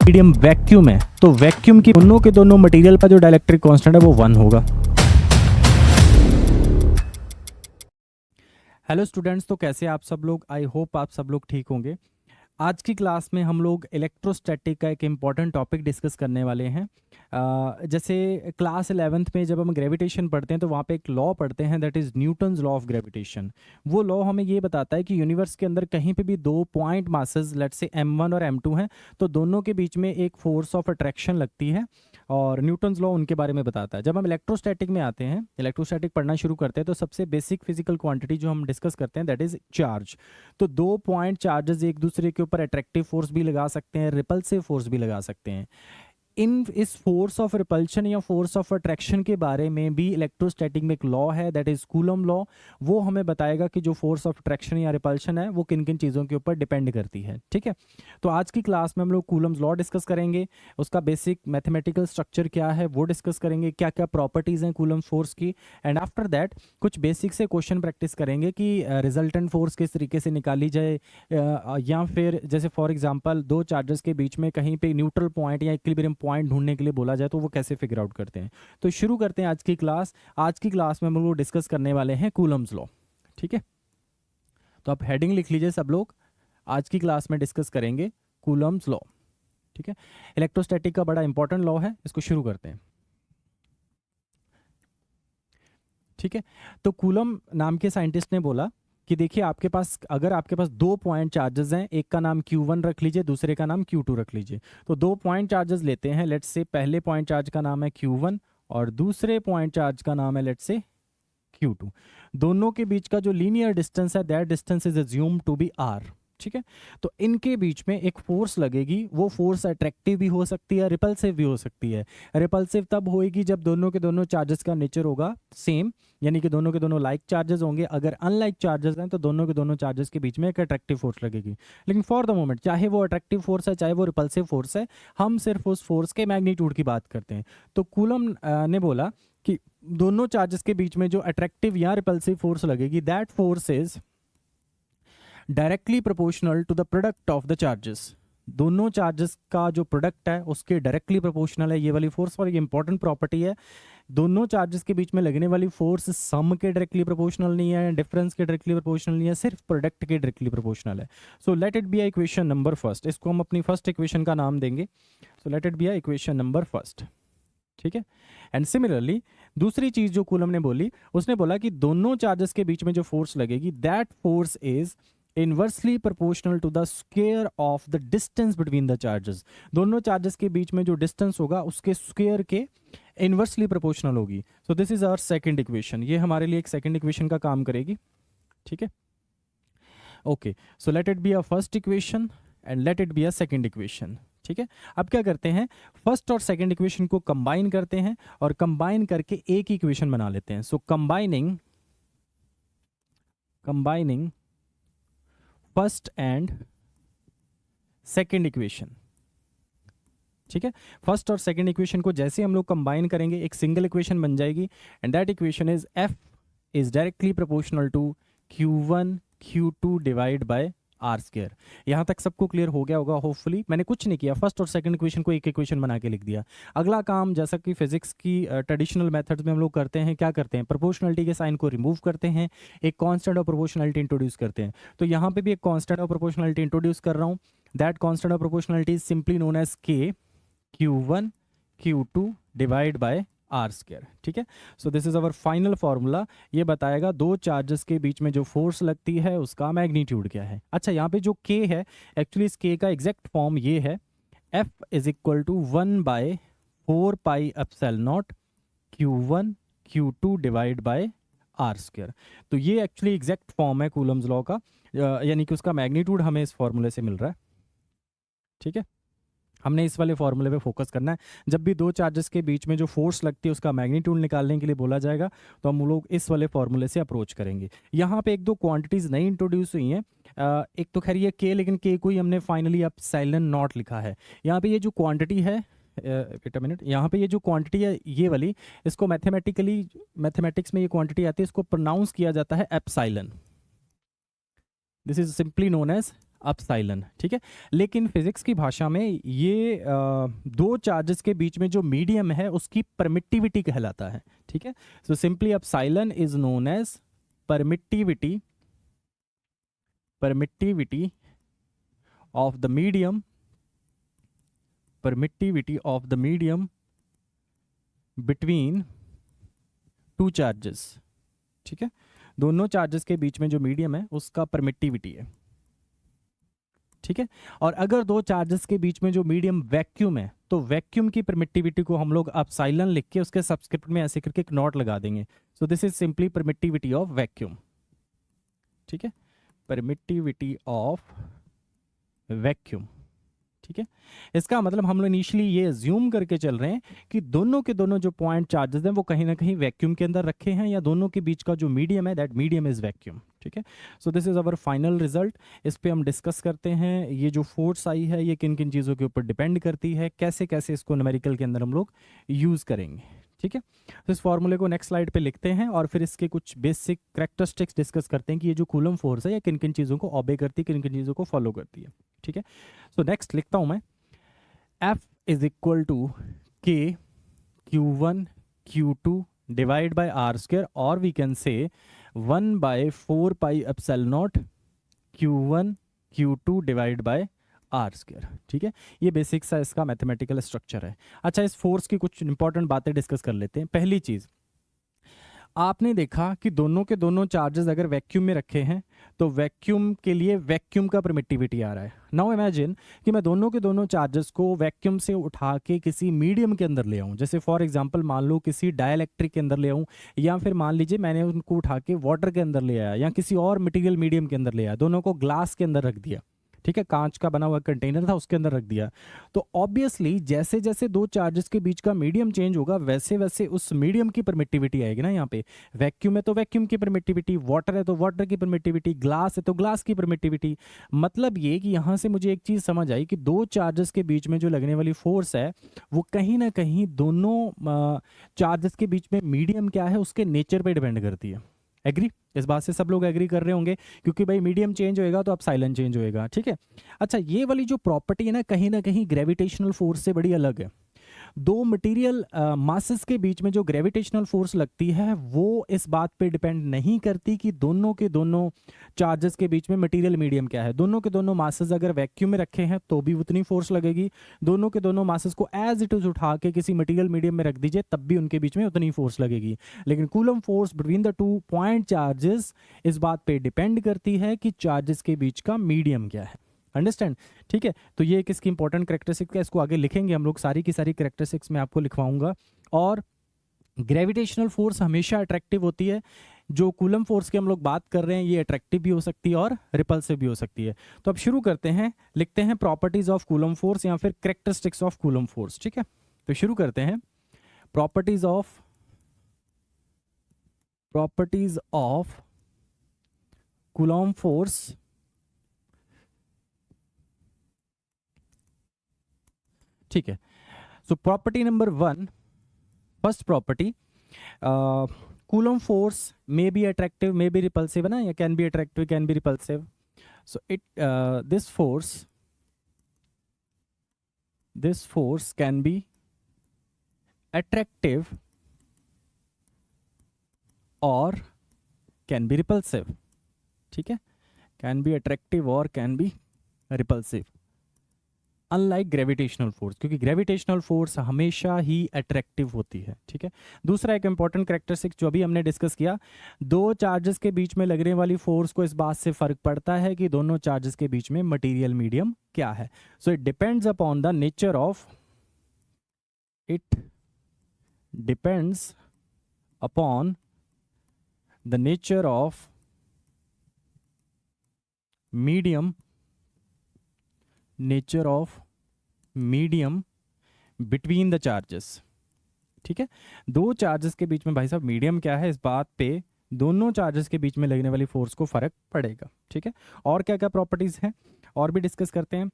Medium vacuum है तो vacuum की दोनों के दोनों मटेरियल का जो डाइलेक्ट्रिक कांस्टेंट है वो 1 होगा। हेलो स्टूडेंट्स, तो कैसे आप सब लोग? आई होप आप सब लोग ठीक होंगे। आज की क्लास में हम लोग इलेक्ट्रोस्टैटिक का एक इम्पॉर्टेंट टॉपिक डिस्कस करने वाले हैं। जैसे क्लास 11th में जब हम ग्रेविटेशन पढ़ते हैं तो वहाँ पे एक लॉ पढ़ते हैं, that is Newton's law of gravitation. वो लॉ हमें ये बताता है कि यूनिवर्स के अंदर कहीं पे भी दो point masses let's say m1 और m2 हैं तो दोनों के बीच में एक फोर्स ऑफ अट्रैक्शन लगती है और न्यूटन्स लॉ उनके बारे में बताता है। जब हम इलेक्ट्रोस्टैटिक में आते हैं, इलेक्ट्रोस्टैटिक पढ़ना शुरू करते हैं तो सबसे बेसिक फिजिकल क्वांटिटी जो हम डिस्कस करते हैं दैट इज़ चार्ज। तो दो पॉइंट चार्जेस एक दूसरे के ऊपर अट्रैक्टिव फोर्स भी लगा सकते हैं, रिपल्सिव फोर्स भी लगा सकते हैं। इस फोर्स ऑफ रिपल्शन या फोर्स ऑफ अट्रैक्शन के बारे में भी इलेक्ट्रोस्टैटिक में एक लॉ है दैट इज कूलम लॉ। वो हमें बताएगा कि जो फोर्स ऑफ अट्रैक्शन या रिपल्शन है वो किन किन चीज़ों के ऊपर डिपेंड करती है। ठीक है, तो आज की क्लास में हम लोग कूलम्स लॉ डिस्कस करेंगे, उसका बेसिक मैथमेटिकल स्ट्रक्चर क्या है वो डिस्कस करेंगे, क्या क्या प्रॉपर्टीज़ हैं कूलम फोर्स की, एंड आफ्टर दैट कुछ बेसिक से क्वेश्चन प्रैक्टिस करेंगे कि रिजल्टेंट फोर्स किस तरीके से निकाली जाए, या फिर जैसे फॉर एग्जांपल दो चार्जेस के बीच में कहीं पे न्यूट्रल पॉइंट या इक्विलिब्रियम पॉइंट ढूंढने के लिए बोला जाए तो वो कैसे फिगर आउट करते हैं। तो शुरू करते हैं आज की क्लास। आज की क्लास में हम लोग डिस्कस करने वाले हैं कूलम्स लॉ। ठीक है, तो आप हेडिंग लिख लीजिए सब लोग, आज की क्लास में डिस्कस करेंगे कूलम्स लॉ। ठीक है, इलेक्ट्रोस्टैटिक का बड़ा इंपॉर्टेंट लॉ है, इसको शुरू करते हैं। ठीक है, तो कूलम नाम के साइंटिस्ट ने बोला कि देखिए आपके पास अगर आपके पास दो पॉइंट चार्जेस हैं, एक का नाम Q1 रख लीजिए, दूसरे का नाम Q2 रख लीजिए। तो दो पॉइंट चार्जेस लेते हैं, लेट्स से पहले पॉइंट चार्ज का नाम है Q1 और दूसरे पॉइंट चार्ज का नाम है लेट्स से Q2। दोनों के बीच का जो लीनियर डिस्टेंस है that distance is assumed to be r। ठीक है, तो इनके बीच में एक फोर्स लगेगी, वो फोर्स अट्रैक्टिव भी हो सकती है, रिपल्सिव भी हो सकती है। रिपल्सिव तब होएगी जब दोनों के दोनों चार्जेस का नेचर होगा सेम, यानी कि दोनों के दोनों लाइक चार्जेस होंगे। अगर अनलाइक चार्जेस हैं तो दोनों के दोनों चार्जेस के बीच में एक अट्रैक्टिव फोर्स लगेगी। लेकिन फॉर द मोमेंट चाहे वो अट्रैक्टिव फोर्स है चाहे वो रिपल्सिव फोर्स है, हम सिर्फ उस फोर्स के मैग्नीट्यूड की बात करते हैं। तो कूलम ने बोला कि दोनों चार्जेस के बीच में जो अट्रैक्टिव या रिपल्सिव फोर्स लगेगी that force is directly proportional to the product of the charges. दोनों चार्जेस का जो प्रोडक्ट है उसके डायरेक्टली प्रोपोर्शनल है ये वाली फोर्स। और एक इंपॉर्टेंट प्रॉपर्टी है, दोनों चार्जेस के बीच में लगने वाली फोर्स सम के डायरेक्टली प्रोपोर्शनल नहीं है, डिफरेंस के डायरेक्टली प्रोपोर्शनल नहीं है, सिर्फ प्रोडक्ट के डायरेक्टली प्रोपोर्शनल है। So let it be equation number first, इसको हम अपनी फर्स्ट इक्वेशन का नाम देंगे। So let it be equation number first. ठीक है, एंड सिमिलरली दूसरी चीज जो कूलम ने बोली, उसने बोला कि दोनों चार्जेस के बीच में जो फोर्स लगेगी that force is inversely proportional to the square of the distance between the charges. दोनों चार्जेस के बीच में जो डिस्टेंस होगा उसके स्क्वायर के इनवर्सली प्रोपोर्शनल होगी। So this is our second equation, ये हमारे लिए एक सेकंड इक्वेशन का काम करेगी। ठीक है, okay, so let it be a first equation and let it be a second equation. ठीक है, अब क्या करते हैं, फर्स्ट और सेकंड इक्वेशन को कंबाइन करते हैं और कंबाइन करके एक इक्वेशन बना लेते हैं। So combining first and second equation. ठीक है, फर्स्ट और सेकंड इक्वेशन को जैसे हम लोग कंबाइन करेंगे एक सिंगल इक्वेशन बन जाएगी and that equation is F is directly proportional to Q1 Q2 divide by R square. यहां तक सबको क्लियर हो गया होगा होपफुली। मैंने कुछ नहीं किया, फर्स्ट और सेकंड इक्वेशन को एक इक्वेशन बना के लिख दिया। अगला काम जैसा कि फिजिक्स की ट्रेडिशनल मेथड्स में हम लोग करते हैं, क्या करते हैं, प्रोपोर्शनलिटी के साइन को रिमूव करते हैं, एक कांस्टेंट ऑफ प्रोपोर्शनलिटी इंट्रोड्यूस करते हैं। तो यहाँ पे भी एक कांस्टेंट ऑफ प्रोपोर्शनलिटी इंट्रोड्यूस कर रहा हूँ, that constant of proportionality is simply known as K Q1 Q2 divide by R square. ठीक है, so this is our final formula. ये बताएगा दो चार्जेस के बीच में जो फोर्स लगती है उसका मैग्नीट्यूड क्या है। अच्छा, यहाँ पे जो K है एक्चुअली इस K का एग्जैक्ट फॉर्म ये है, F is equal to 1/4πε0 Q1 Q2 divide by R square. तो ये एक्चुअली एग्जैक्ट फॉर्म है कूलम्स लॉ का, यानी कि उसका मैग्नीट्यूड हमें इस फॉर्मूले से मिल रहा है। ठीक है, हमने इस वाले फॉर्मूले पे फोकस करना है। जब भी दो चार्जेस के बीच में जो फोर्स लगती है उसका मैग्नीट्यूड निकालने के लिए बोला जाएगा तो हम लोग इस वाले फॉर्मूले से अप्रोच करेंगे। यहाँ पे एक दो क्वांटिटीज नई इंट्रोड्यूस हुई हैं, एक तो खैर ये K, लेकिन K को ही हमने फाइनली अब साइलेंट नॉट लिखा है। यहाँ पे ये जो क्वांटिटी है, वेट अ मिनट, यहाँ पे ये जो क्वांटिटी है ये वाली, इसको मैथमेटिक्स में ये क्वांटिटी आती है, इसको प्रोनाउंस किया जाता है epsilon. This is simply known as upsilon, ठीक है। लेकिन फिजिक्स की भाषा में ये दो चार्जेस के बीच में जो मीडियम है उसकी परमिटिविटी कहलाता है, ठीक है। So simply upsilon is known as permittivity of the medium, permittivity of the medium between two charges, ठीक है। दोनों चार्जेस के बीच में जो मीडियम है उसका परमिटिविटी है, ठीक है। और अगर दो चार्जेस के बीच में जो मीडियम वैक्यूम है तो वैक्यूम की परमिटिविटी को हम लोग अपसाइलन लिख के उसके सबस्क्रिप्ट में ऐसे करके एक नोट लगा देंगे। सो this is simply permittivity of vacuum, ठीक है, परमिटिविटी ऑफ वैक्यूम, ठीक है। इसका मतलब हम लोग इनिशियली ये अज्यूम करके चल रहे हैं कि दोनों के दोनों जो पॉइंट चार्जेस हैं वो कहीं ना कहीं वैक्यूम के अंदर रखे हैं, या दोनों के बीच का जो मीडियम है दैट मीडियम इज वैक्यूम, ठीक है। So this is our final result. इस पे हम डिस्कस करते हैं ये जो फोर्स आई है ये किन किन चीज़ों के ऊपर डिपेंड करती है, कैसे कैसे इसको न्यूमेरिकल के अंदर हम लोग यूज़ करेंगे, ठीक है। तो इस फॉर्मूले को नेक्स्ट स्लाइड पे लिखते हैं और फिर इसके कुछ बेसिक कैरेक्टरिस्टिक्स डिस्कस करते हैं कि ये जो कूलम फोर्स है ये किन किन चीज़ों को ऑबे करती है, किन किन चीज़ों को फॉलो करती है, ठीक है। सो नेक्स्ट लिखता हूँ मैं, F is equal to k Q1 Q2 divide by R square, और we can say 1/4 pi epsilon not Q1 Q2 divide by R square, ठीक है। ये बेसिक सा इसका मैथमेटिकल स्ट्रक्चर है। अच्छा, इस फोर्स की कुछ इंपॉर्टेंट बातें डिस्कस कर लेते हैं। पहली चीज़, आपने देखा कि दोनों के दोनों चार्जेस अगर वैक्यूम में रखे हैं तो वैक्यूम के लिए वैक्यूम का परमिटिविटी आ रहा है। नाउ इमेजिन कि मैं दोनों के दोनों चार्जेस को वैक्यूम से उठा के किसी मीडियम के अंदर ले आऊं, जैसे फॉर एग्जांपल मान लो किसी डाइलेक्ट्रिक के अंदर ले आऊं, या फिर मान लीजिए मैंने उनको उठा के वाटर के अंदर ले आया या किसी और मटेरियल मीडियम के अंदर ले आया, दोनों को ग्लास के अंदर रख दिया, ठीक है, कांच का बना हुआ कंटेनर था उसके अंदर रख दिया। तो ऑब्वियसली जैसे जैसे दो चार्जेस के बीच का मीडियम चेंज होगा वैसे वैसे उस मीडियम की परमिटिविटी आएगी ना। यहाँ पे वैक्यूम है तो वैक्यूम की परमिटिविटी, वाटर है तो वाटर की परमिटिविटी, ग्लास है तो ग्लास की परमिटिविटी। मतलब ये कि यहाँ से मुझे एक चीज़ समझ आई कि दो चार्जेस के बीच में जो लगने वाली फोर्स है वो कहीं ना कहीं दोनों चार्जेस के बीच में मीडियम क्या है उसके नेचर पर डिपेंड करती है। एग्री? इस बात से सब लोग एग्री कर रहे होंगे, क्योंकि भाई मीडियम चेंज होएगा तो अब साइलेंट चेंज होएगा, ठीक है। अच्छा, ये वाली जो प्रॉपर्टी है ना कहीं ग्रेविटेशनल फोर्स से बड़ी अलग है। दो मटेरियल मासेस के बीच में जो ग्रेविटेशनल फोर्स लगती है वो इस बात पे डिपेंड नहीं करती कि दोनों के दोनों चार्जेस के बीच में मटेरियल मीडियम क्या है। दोनों के दोनों मासेस अगर वैक्यूम में रखे हैं तो भी उतनी फोर्स लगेगी, दोनों के दोनों मासेस को एज इट इज उठा के किसी मटेरियल मीडियम में रख दीजिए तब भी उनके बीच में उतनी फोर्स लगेगी। लेकिन coulomb force between the two point charges इस बात पे डिपेंड करती है कि चार्जेस के बीच का मीडियम क्या है। अंडरस्टैंड? ठीक है, तो ये किसकी इंपॉर्टेंट कैरेक्टरिस्टिक्स है, इसको आगे लिखेंगे हम लोग, सारी की सारी कैरेक्टरिस्टिक्स मैं आपको लिखवाऊंगा। और ग्रेविटेशनल फोर्स हमेशा अट्रैक्टिव होती है। जो कूलम फोर्स की हम लोग बात कर रहे हैं ये अट्रैक्टिव भी हो सकती है और रिपल्सिव भी हो सकती है। तो अब शुरू करते हैं, लिखते हैं प्रॉपर्टीज ऑफ कूलम फोर्स या फिर कैरेक्टरिस्टिक्स ऑफ कूलम फोर्स, ठीक है। तो शुरू करते हैं, प्रॉपर्टीज ऑफ कूलम फोर्स। ठीक है, so property number 1, first property, coulomb force may be attractive may be repulsive, है ना, या can be attractive can be repulsive. So it this force can be attractive और कैन बी रिपल्सिव, ठीक है, can be attractive और can be repulsive, unlike gravitational force, क्योंकि gravitational force हमेशा ही attractive होती है, ठीक है। दूसरा एक इंपॉर्टेंट कैरेक्टरिस्टिक जो अभी हमने डिस्कस किया, दो चार्जेस के बीच में लगने वाली फोर्स को इस बात से फर्क पड़ता है कि दोनों चार्जेस के बीच में मटेरियल मीडियम क्या है। So it depends upon the nature of, it depends upon the nature of medium, nature of medium between the charges, ठीक है। दो चार्जेस के बीच में भाई साहब मीडियम क्या है, इस बात पे दोनों चार्जेस के बीच में लगने वाली फोर्स को फर्क पड़ेगा, ठीक है। और क्या क्या प्रॉपर्टीज हैं और भी डिस्कस करते हैं।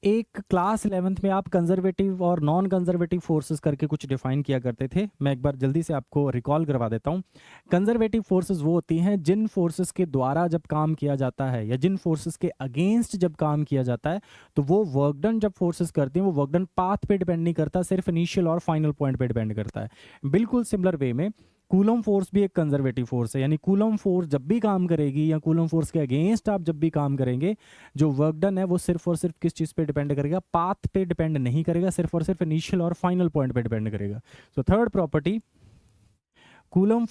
एक क्लास 11th में आप कंजर्वेटिव और नॉन कंजर्वेटिव फोर्सेस करके कुछ डिफाइन किया करते थे। मैं एक बार जल्दी से आपको रिकॉल करवा देता हूँ। कंजर्वेटिव फोर्सेस वो होती हैं जिन फोर्सेस के द्वारा जब काम किया जाता है या जिन फोर्सेस के अगेंस्ट जब काम किया जाता है तो वो वर्क डन जब फोर्सेस करती हैं वो वर्क डन पाथ पे डिपेंड नहीं करता, सिर्फ इनिशियल और फाइनल पॉइंट पे डिपेंड करता है। बिल्कुल सिमिलर वे में कूलम फोर्स भी एक कंजर्वेटिव फोर्स है, यानी कूलम फोर्स जब भी काम करेगी या कूलम फोर्स के अगेंस्ट आप जब भी काम करेंगे, जो वर्क डन है वो सिर्फ और सिर्फ किस चीज़ पे डिपेंड करेगा, पाथ पे डिपेंड नहीं करेगा, सिर्फ और सिर्फ इनिशियल और फाइनल पॉइंट पे डिपेंड करेगा। So third property, coulomb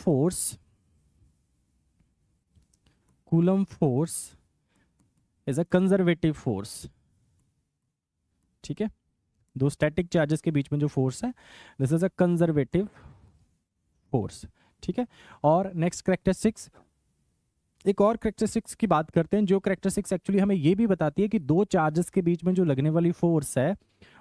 force is a conservative force. ठीक है, दो स्टैटिक चार्जेस के बीच में जो फोर्स है, this is a conservative force. ठीक है, और नेक्स्ट कैरेक्टरिस्टिक्स, एक और कैरेक्टरिस्टिक्स की बात करते हैं, जो कैरेक्टरिस्टिक्स एक्चुअली हमें ये भी बताती है कि दो चार्जेस के बीच में जो लगने वाली फोर्स है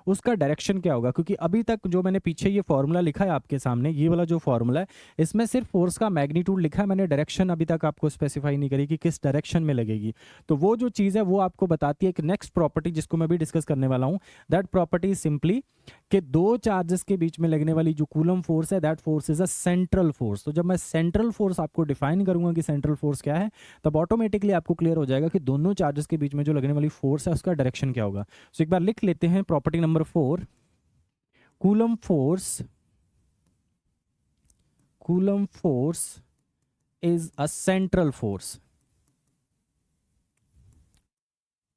उसका डायरेक्शन क्या होगा। क्योंकि अभी तक जो मैंने पीछे ये फॉर्मूला लिखा है आपके सामने, ये वाला जो फॉर्मूला है, इसमें सिर्फ फोर्स का मैग्नीट्यूड लिखा है, मैंने डायरेक्शन अभी तक आपको स्पेसिफाई नहीं करी कि किस डायरेक्शन में लगेगी। तो वो जो चीज़ है वो आपको बताती है कि नेक्स्ट प्रॉपर्टी जिसको मैं भी डिस्कस करने वाला हूँ, दैट प्रॉपर्टी सिंपली कि दो चार्जेस के बीच में लगने वाली जो कूलम फोर्स है, that force is a central force. तो जब मैं सेंट्रल फोर्स आपको डिफाइन करूंगा कि सेंट्रल फोर्स क्या है, तब ऑटोमेटिकली आपको क्लियर हो जाएगा कि दोनों चार्जेस के बीच में जो लगने वाली फोर्स है उसका डायरेक्शन क्या होगा। सो एक बार लिख लेते हैं property number 4, coulomb force is a central force.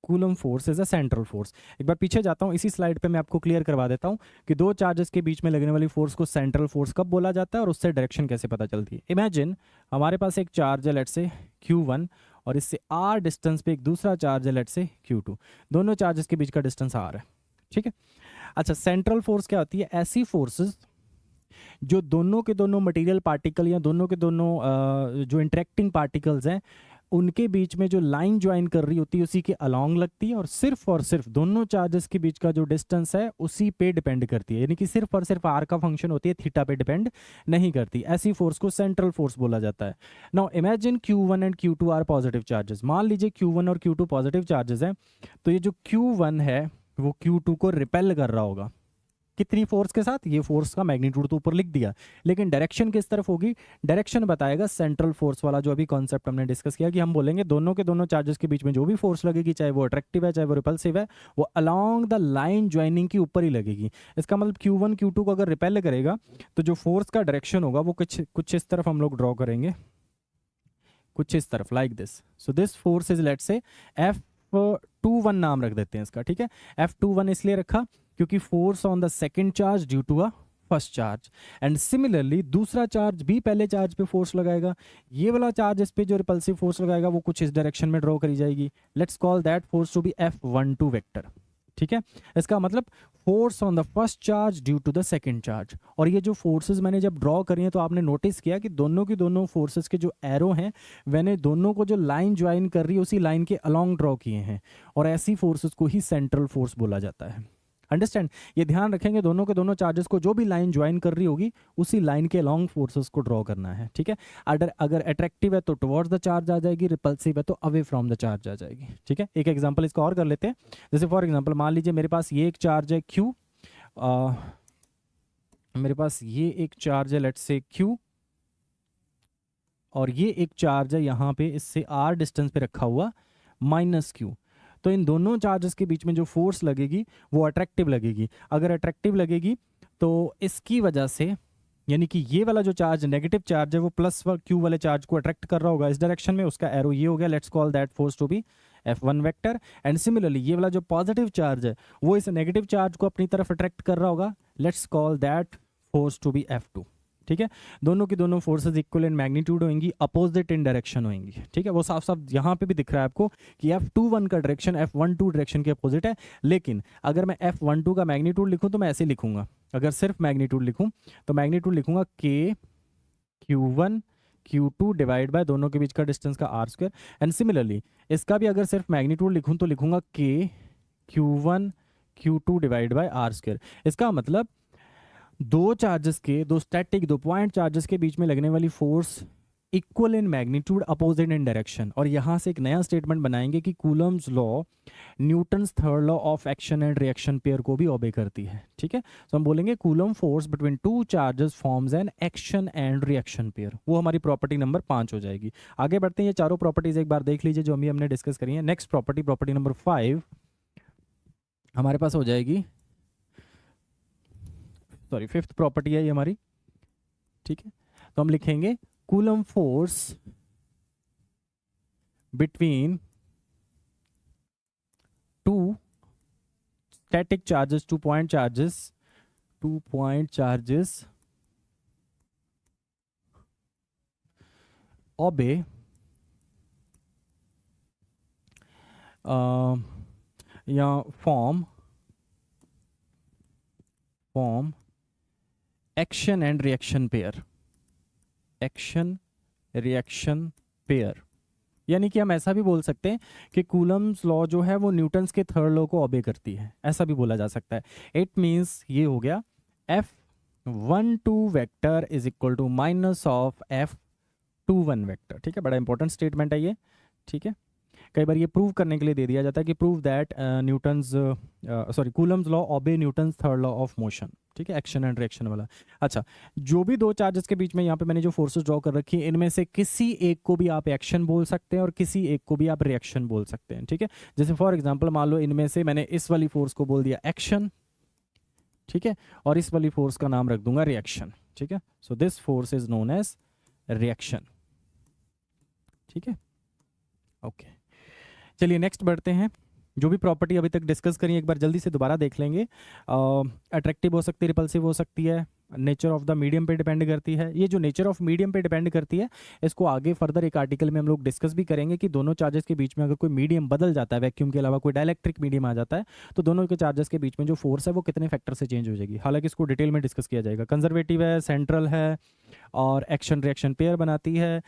Coulomb force is a central force. एक बार पीछे जाता हूं, इसी स्लाइड पे मैं आपको क्लियर करवा देता हूं कि दो चार्जेस के बीच में लगने वाली फोर्स को सेंट्रल फोर्स कब बोला जाता है और उससे डायरेक्शन कैसे पता चलती है। इमेजिन हमारे पास एक चार्ज है, लेट से Q1, और इससे R डिस्टेंस पे एक दूसरा चार्ज है, लेट से Q2। दोनों चार्जेस के बीच का डिस्टेंस R है। ठीक है, अच्छा, सेंट्रल फोर्स क्या होती है? ऐसी फोर्सेस जो दोनों के दोनों मटेरियल पार्टिकल या दोनों के दोनों जो इंटरेक्टिंग पार्टिकल्स हैं उनके बीच में जो लाइन ज्वाइन कर रही होती है उसी के अलोंग लगती है, और सिर्फ दोनों चार्जेस के बीच का जो डिस्टेंस है उसी पे डिपेंड करती है, यानी कि सिर्फ और सिर्फ आर का फंक्शन होती है, थीटा पे डिपेंड नहीं करती। ऐसी फोर्स को सेंट्रल फोर्स बोला जाता है। Now imagine Q1 and Q2 are positive charges. मान लीजिए Q1 और Q2 पॉजिटिव चार्जेस हैं, तो ये जो Q1 है वो Q2 को रिपेल कर रहा होगा। कितनी फोर्स के साथ? ये फोर्स का मैग्नीट्यूड तो ऊपर लिख दिया, लेकिन डायरेक्शन किस तरफ होगी? डायरेक्शन बताएगा सेंट्रल फोर्स वाला जो अभी कॉन्सेप्ट हमने डिस्कस किया, कि हम बोलेंगे दोनों के दोनों चार्जेस के बीच में जो भी फोर्स लगेगी, चाहे वो अट्रैक्टिव है चाहे वो रिपल्सिव है, वो अलोंग द लाइन ज्वाइनिंग के ऊपर ही लगेगी। इसका मतलब Q1 Q2 को अगर रिपेल करेगा तो जो फोर्स का डायरेक्शन होगा वो कुछ इस तरफ हम लोग ड्रॉ करेंगे, कुछ इस तरफ, like this. So this force is, let's say F21 नाम रख देते हैं इसका। ठीक है, F21 इसलिए रखा क्योंकि force on the second charge due to a first charge, and similarly दूसरा चार्ज भी पहले चार्ज पे फोर्स लगाएगा। ये वाला चार्ज इस पे जो रिपल्सिव फोर्स लगाएगा वो कुछ इस डायरेक्शन में ड्रॉ करी जाएगी। Let's call that force to be F12 vector. ठीक है, इसका मतलब force on the first charge due to the second charge. और ये जो फोर्सेस मैंने जब ड्रॉ करी हैं तो आपने नोटिस किया कि दोनों की दोनों फोर्सेस के जो एरो हैं मैंने दोनों को जो लाइन ज्वाइन कर रही है उसी लाइन के अलोंग ड्रॉ किए हैं, और ऐसी फोर्सेस को ही सेंट्रल फोर्स बोला जाता है। अंडरस्टैंड, ये ध्यान रखेंगे, दोनों के दोनों चार्जेस को जो भी लाइन ज्वाइन कर रही होगी उसी लाइन के अलोंग फोर्सेस को ड्रॉ करना है। ठीक है, अगर अट्रैक्टिव है तो टुवर्ड्स द चार्ज आ जाएगी, रिपल्सिव है तो अवे फ्रॉम द चार्ज आ जाएगी। ठीक है, एक एग्जांपल इसका और कर लेते हैं। जैसे फॉर एग्जांपल मान लीजिए मेरे पास ये एक चार्ज है Q, मेरे पास ये एक चार्ज है लेट्स से Q, और ये एक चार्ज है यहाँ पे इससे R डिस्टेंस पे रखा हुआ -Q। तो इन दोनों चार्जेस के बीच में जो फोर्स लगेगी वो अट्रैक्टिव लगेगी। अगर अट्रैक्टिव लगेगी तो इसकी वजह से, यानी कि ये वाला जो चार्ज नेगेटिव चार्ज है वो प्लस Q वाले चार्ज को अट्रैक्ट कर रहा होगा इस डायरेक्शन में, उसका एरो ये हो गया। Let's call that force to be F1 vector. And similarly ये वाला जो पॉजिटिव चार्ज है वो इस नेगेटिव चार्ज को अपनी तरफ अट्रैक्ट कर रहा होगा। Let's call that force to be F2। ठीक है, दोनों की दोनों फोर्सेस इक्वल इन मैग्नीट्यूड होंगी, अपोजिट इन डायरेक्शन होंगी। ठीक है, वो साफ साफ यहाँ पे भी दिख रहा है आपको कि F21 का डायरेक्शन F12 डायरेक्शन के अपोजिट है। लेकिन अगर मैं F12 का मैग्नीट्यूड लिखूं तो मैं ऐसे लिखूंगा, अगर सिर्फ मैग्नीट्यूड लिखूं तो मैग्नीट्यूड लिखूंगा K Q1 Q2 divide by दोनों के बीच का डिस्टेंस का R²। एंड सिमिलरली इसका भी अगर सिर्फ मैग्नीट्यूड लिखूं तो लिखूंगा K Q1 Q2 divide by R²। इसका मतलब दो चार्जेस के, दो स्टैटिक, दो पॉइंट चार्जेस के बीच में लगने वाली force equal in magnitude, opposite in direction. और यहाँ से एक नया स्टेटमेंट बनाएंगे कि Coulomb's law Newton's third law of action and reaction pair को भी ओबे करती है। ठीक है, तो हम बोलेंगे coulomb force between two charges forms an action and reaction pair. वो हमारी प्रॉपर्टी नंबर 5 हो जाएगी। आगे बढ़ते हैं, ये चारों प्रॉपर्टीज एक बार देख लीजिए जो अभी हमने डिस्कस करी है। नेक्स्ट प्रॉपर्टी, प्रॉपर्टी नंबर 5 हमारे पास हो जाएगी, सॉरी 5th प्रॉपर्टी है ये हमारी। ठीक है, तो हम लिखेंगे coulomb force between two static charges, 2 point charges obey या form action and reaction pair, action reaction pair. यानी कि हम ऐसा भी बोल सकते हैं कि कूलम्स लॉ जो है वो न्यूटन्स के थर्ड लॉ को ओबे करती है, ऐसा भी बोला जा सकता है। इट मीन्स ये हो गया F12 vector is equal to minus of F21 vector. ठीक है, बड़ा इंपॉर्टेंट स्टेटमेंट है ये। ठीक है, कई बार ये प्रूव करने के लिए दे दिया जाता है कि प्रूव दैट कूलम्स लॉ ओबे Newton's third law of motion. ठीक है, एक्शन एंड रिएक्शन वाला। अच्छा, जो भी दो चार्जेस के बीच में यहाँ पे मैंने जो फोर्सेस ड्रॉ कर रखी है, इनमें से किसी एक को भी आप एक्शन बोल सकते हैं और किसी एक को भी आप रिएक्शन बोल सकते हैं। ठीक है, जैसे फॉर एग्जांपल मान लो इनमें से मैंने इस वाली फोर्स को बोल दिया एक्शन, ठीक है, और इस वाली फोर्स का नाम रख दूंगा रिएक्शन। ठीक है, so this force is known as reaction. ठीक है, ओके, चलिए नेक्स्ट बढ़ते हैं। जो भी प्रॉपर्टी अभी तक डिस्कस करी एक बार जल्दी से दोबारा देख लेंगे। अट्रैक्टिव हो सकती है, रिपल्सिव हो सकती है, नेचर ऑफ द मीडियम पे डिपेंड करती है। ये जो नेचर ऑफ मीडियम पे डिपेंड करती है, इसको आगे फर्दर एक आर्टिकल में हम लोग डिस्कस भी करेंगे कि दोनों चार्जेस के बीच में अगर कोई मीडियम बदल जाता है, वैक्यूम के अलावा कोई डाइलेक्ट्रिक मीडियम आ जाता है, तो दोनों के चार्जेस के बीच में जो फोर्स है वो कितने फैक्टर से चेंज हो जाएगी। हालांकि इसको डिटेल में डिस्कस किया जाएगा। कंजर्वेटिव है, सेंट्रल है, और एक्शन रिएक्शन पेयर बनाती है।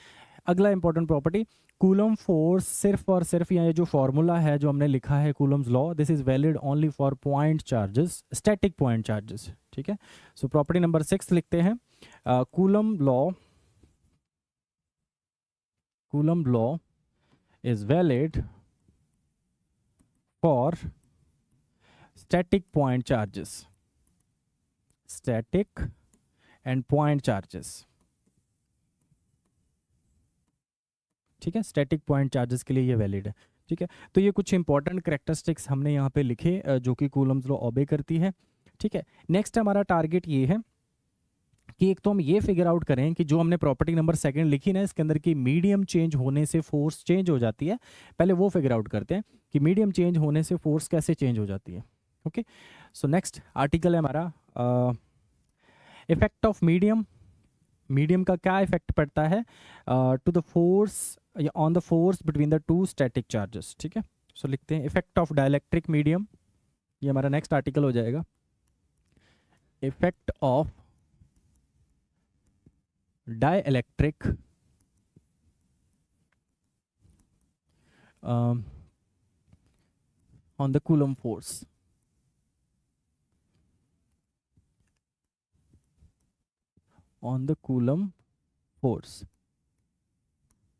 अगला इंपॉर्टेंट प्रॉपर्टी, कूलम फोर्स सिर्फ और सिर्फ, ये जो फॉर्मूला है जो हमने लिखा है Coulomb's law, this is valid only for point charges, static point charges. ठीक है, सो प्रॉपर्टी नंबर 6 लिखते हैं, coulomb law is valid for static point charges, static and point charges. ठीक है, स्टैटिक पॉइंट चार्जेस के लिए ये वैलिड है। ठीक है, तो ये कुछ इंपॉर्टेंट कैरेक्टरिस्टिक्स हमने यहाँ पे लिखे जो कि कूलम्स लॉ ओबे करती है। ठीक है, नेक्स्ट हमारा टारगेट ये है कि एक तो हम ये फिगर आउट करें कि जो हमने प्रॉपर्टी नंबर 2 लिखी ना, इसके अंदर की मीडियम चेंज होने से फोर्स चेंज हो जाती है। पहले वो फिगर आउट करते हैं कि मीडियम चेंज होने से फोर्स कैसे चेंज हो जाती है। ओके, सो नेक्स्ट आर्टिकल है हमारा इफेक्ट ऑफ मीडियम। मीडियम का क्या इफेक्ट पड़ता है टू द फोर्स या on the force between the two static charges. ठीक है, सो लिखते हैं इफेक्ट ऑफ डाइलेक्ट्रिक मीडियम, ये हमारा नेक्स्ट आर्टिकल हो जाएगा। Effect of dielectric on the coulomb force, on the coulomb force.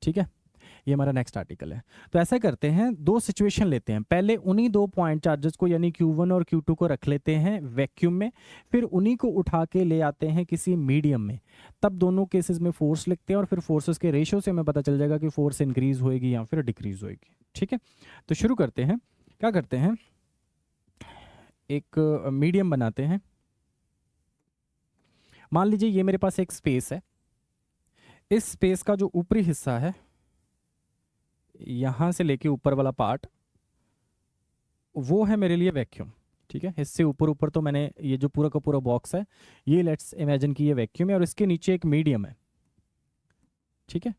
ठीक है, ये हमारा नेक्स्ट आर्टिकल है। तो ऐसा करते हैं, दो सिचुएशन लेते हैं। पहले उन्हीं दो पॉइंट चार्जेस को यानी Q1 और Q2 को रख लेते हैं वैक्यूम में, फिर उन्हीं को उठा के ले आते हैं किसी मीडियम में। तब दोनों केसेस में फोर्स लिखते हैं और फिर फोर्सेस के रेशियो से हमें पता चल जाएगा कि फोर्स इंक्रीज होएगी या फिर डिक्रीज होएगी। ठीक है, तो शुरू करते हैं। क्या करते हैं, एक मीडियम बनाते हैं। मान लीजिए ये मेरे पास एक स्पेस है। इस स्पेस का जो ऊपरी हिस्सा है, यहां से लेके ऊपर वाला पार्ट, वो है मेरे लिए वैक्यूम। ठीक है, इससे ऊपर ऊपर तो मैंने ये जो पूरा का पूरा बॉक्स है, ये लेट्स इमेजिन कि ये वैक्यूम है और इसके नीचे एक मीडियम है। ठीक है,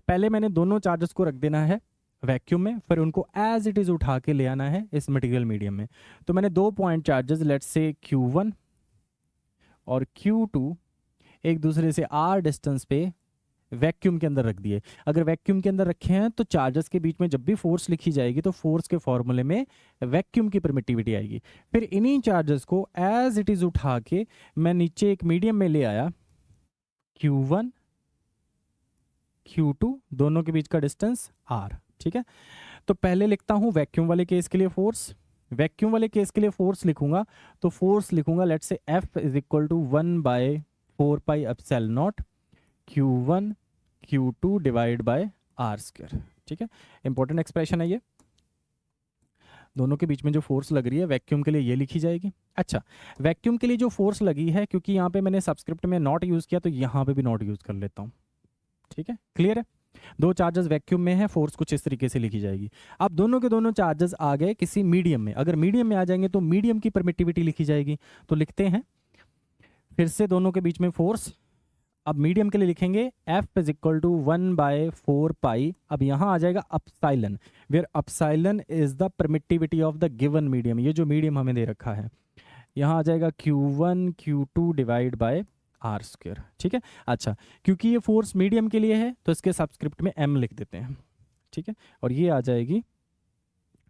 पहले मैंने दोनों चार्जेस को रख देना है वैक्यूम में, फिर उनको एज इट इज उठा के ले आना है इस मटेरियल मीडियम में। तो मैंने दो point charges let's say Q1 और Q2 एक दूसरे से r डिस्टेंस पे वैक्यूम के अंदर रख दिए। अगर वैक्यूम के अंदर रखे हैं तो चार्जेस के बीच में जब भी फोर्स लिखी जाएगी तो फोर्स के फॉर्मूले में वैक्यूम की परमिटिविटी आएगी। फिर इन्हीं चार्जेस को एज इट इज उठा के मैं नीचे एक मीडियम में ले आया Q1 Q2, दोनों के बीच का डिस्टेंस R, ठीक है। तो पहले लिखता हूँ वैक्यूम वाले केस के लिए फोर्स। वैक्यूम वाले केस के लिए फोर्स लिखूंगा तो फोर्स लिखूंगा let's say F is equal to 1/4 pi epsilon not Q1 Q2 divide बाय R स्क्वायर, ठीक है। इंपॉर्टेंट एक्सप्रेशन है ये। दोनों के बीच में जो फोर्स लग रही है वैक्यूम के लिए ये लिखी जाएगी। अच्छा, वैक्यूम के लिए जो फोर्स लगी है, क्योंकि यहाँ पे मैंने सबस्क्रिप्ट में नॉट यूज किया तो यहाँ पे भी नॉट यूज कर लेता हूँ, ठीक है। क्लियर है? दो चार्जेस वैक्यूम में है, फोर्स कुछ इस तरीके से लिखी जाएगी। अब दोनों के दोनों चार्जेस आ गए किसी मीडियम में, अगर मीडियम में आ जाएंगे तो मीडियम की परमिटिविटी लिखी जाएगी। तो लिखते हैं फिर से दोनों के बीच में फोर्स। अब मीडियम के लिए लिखेंगे F is equal to 1/4 pi, अब यहाँ आ जाएगा upsilon, where upsilon is the permittivity of the given medium. ये जो मीडियम हमें दे रखा है, यहाँ आ जाएगा Q1 Q2 डिवाइड बाय R स्क्वायर, ठीक है। अच्छा, क्योंकि ये फोर्स मीडियम के लिए है तो इसके सबस्क्रिप्ट में M लिख देते हैं, ठीक है। और ये आ जाएगी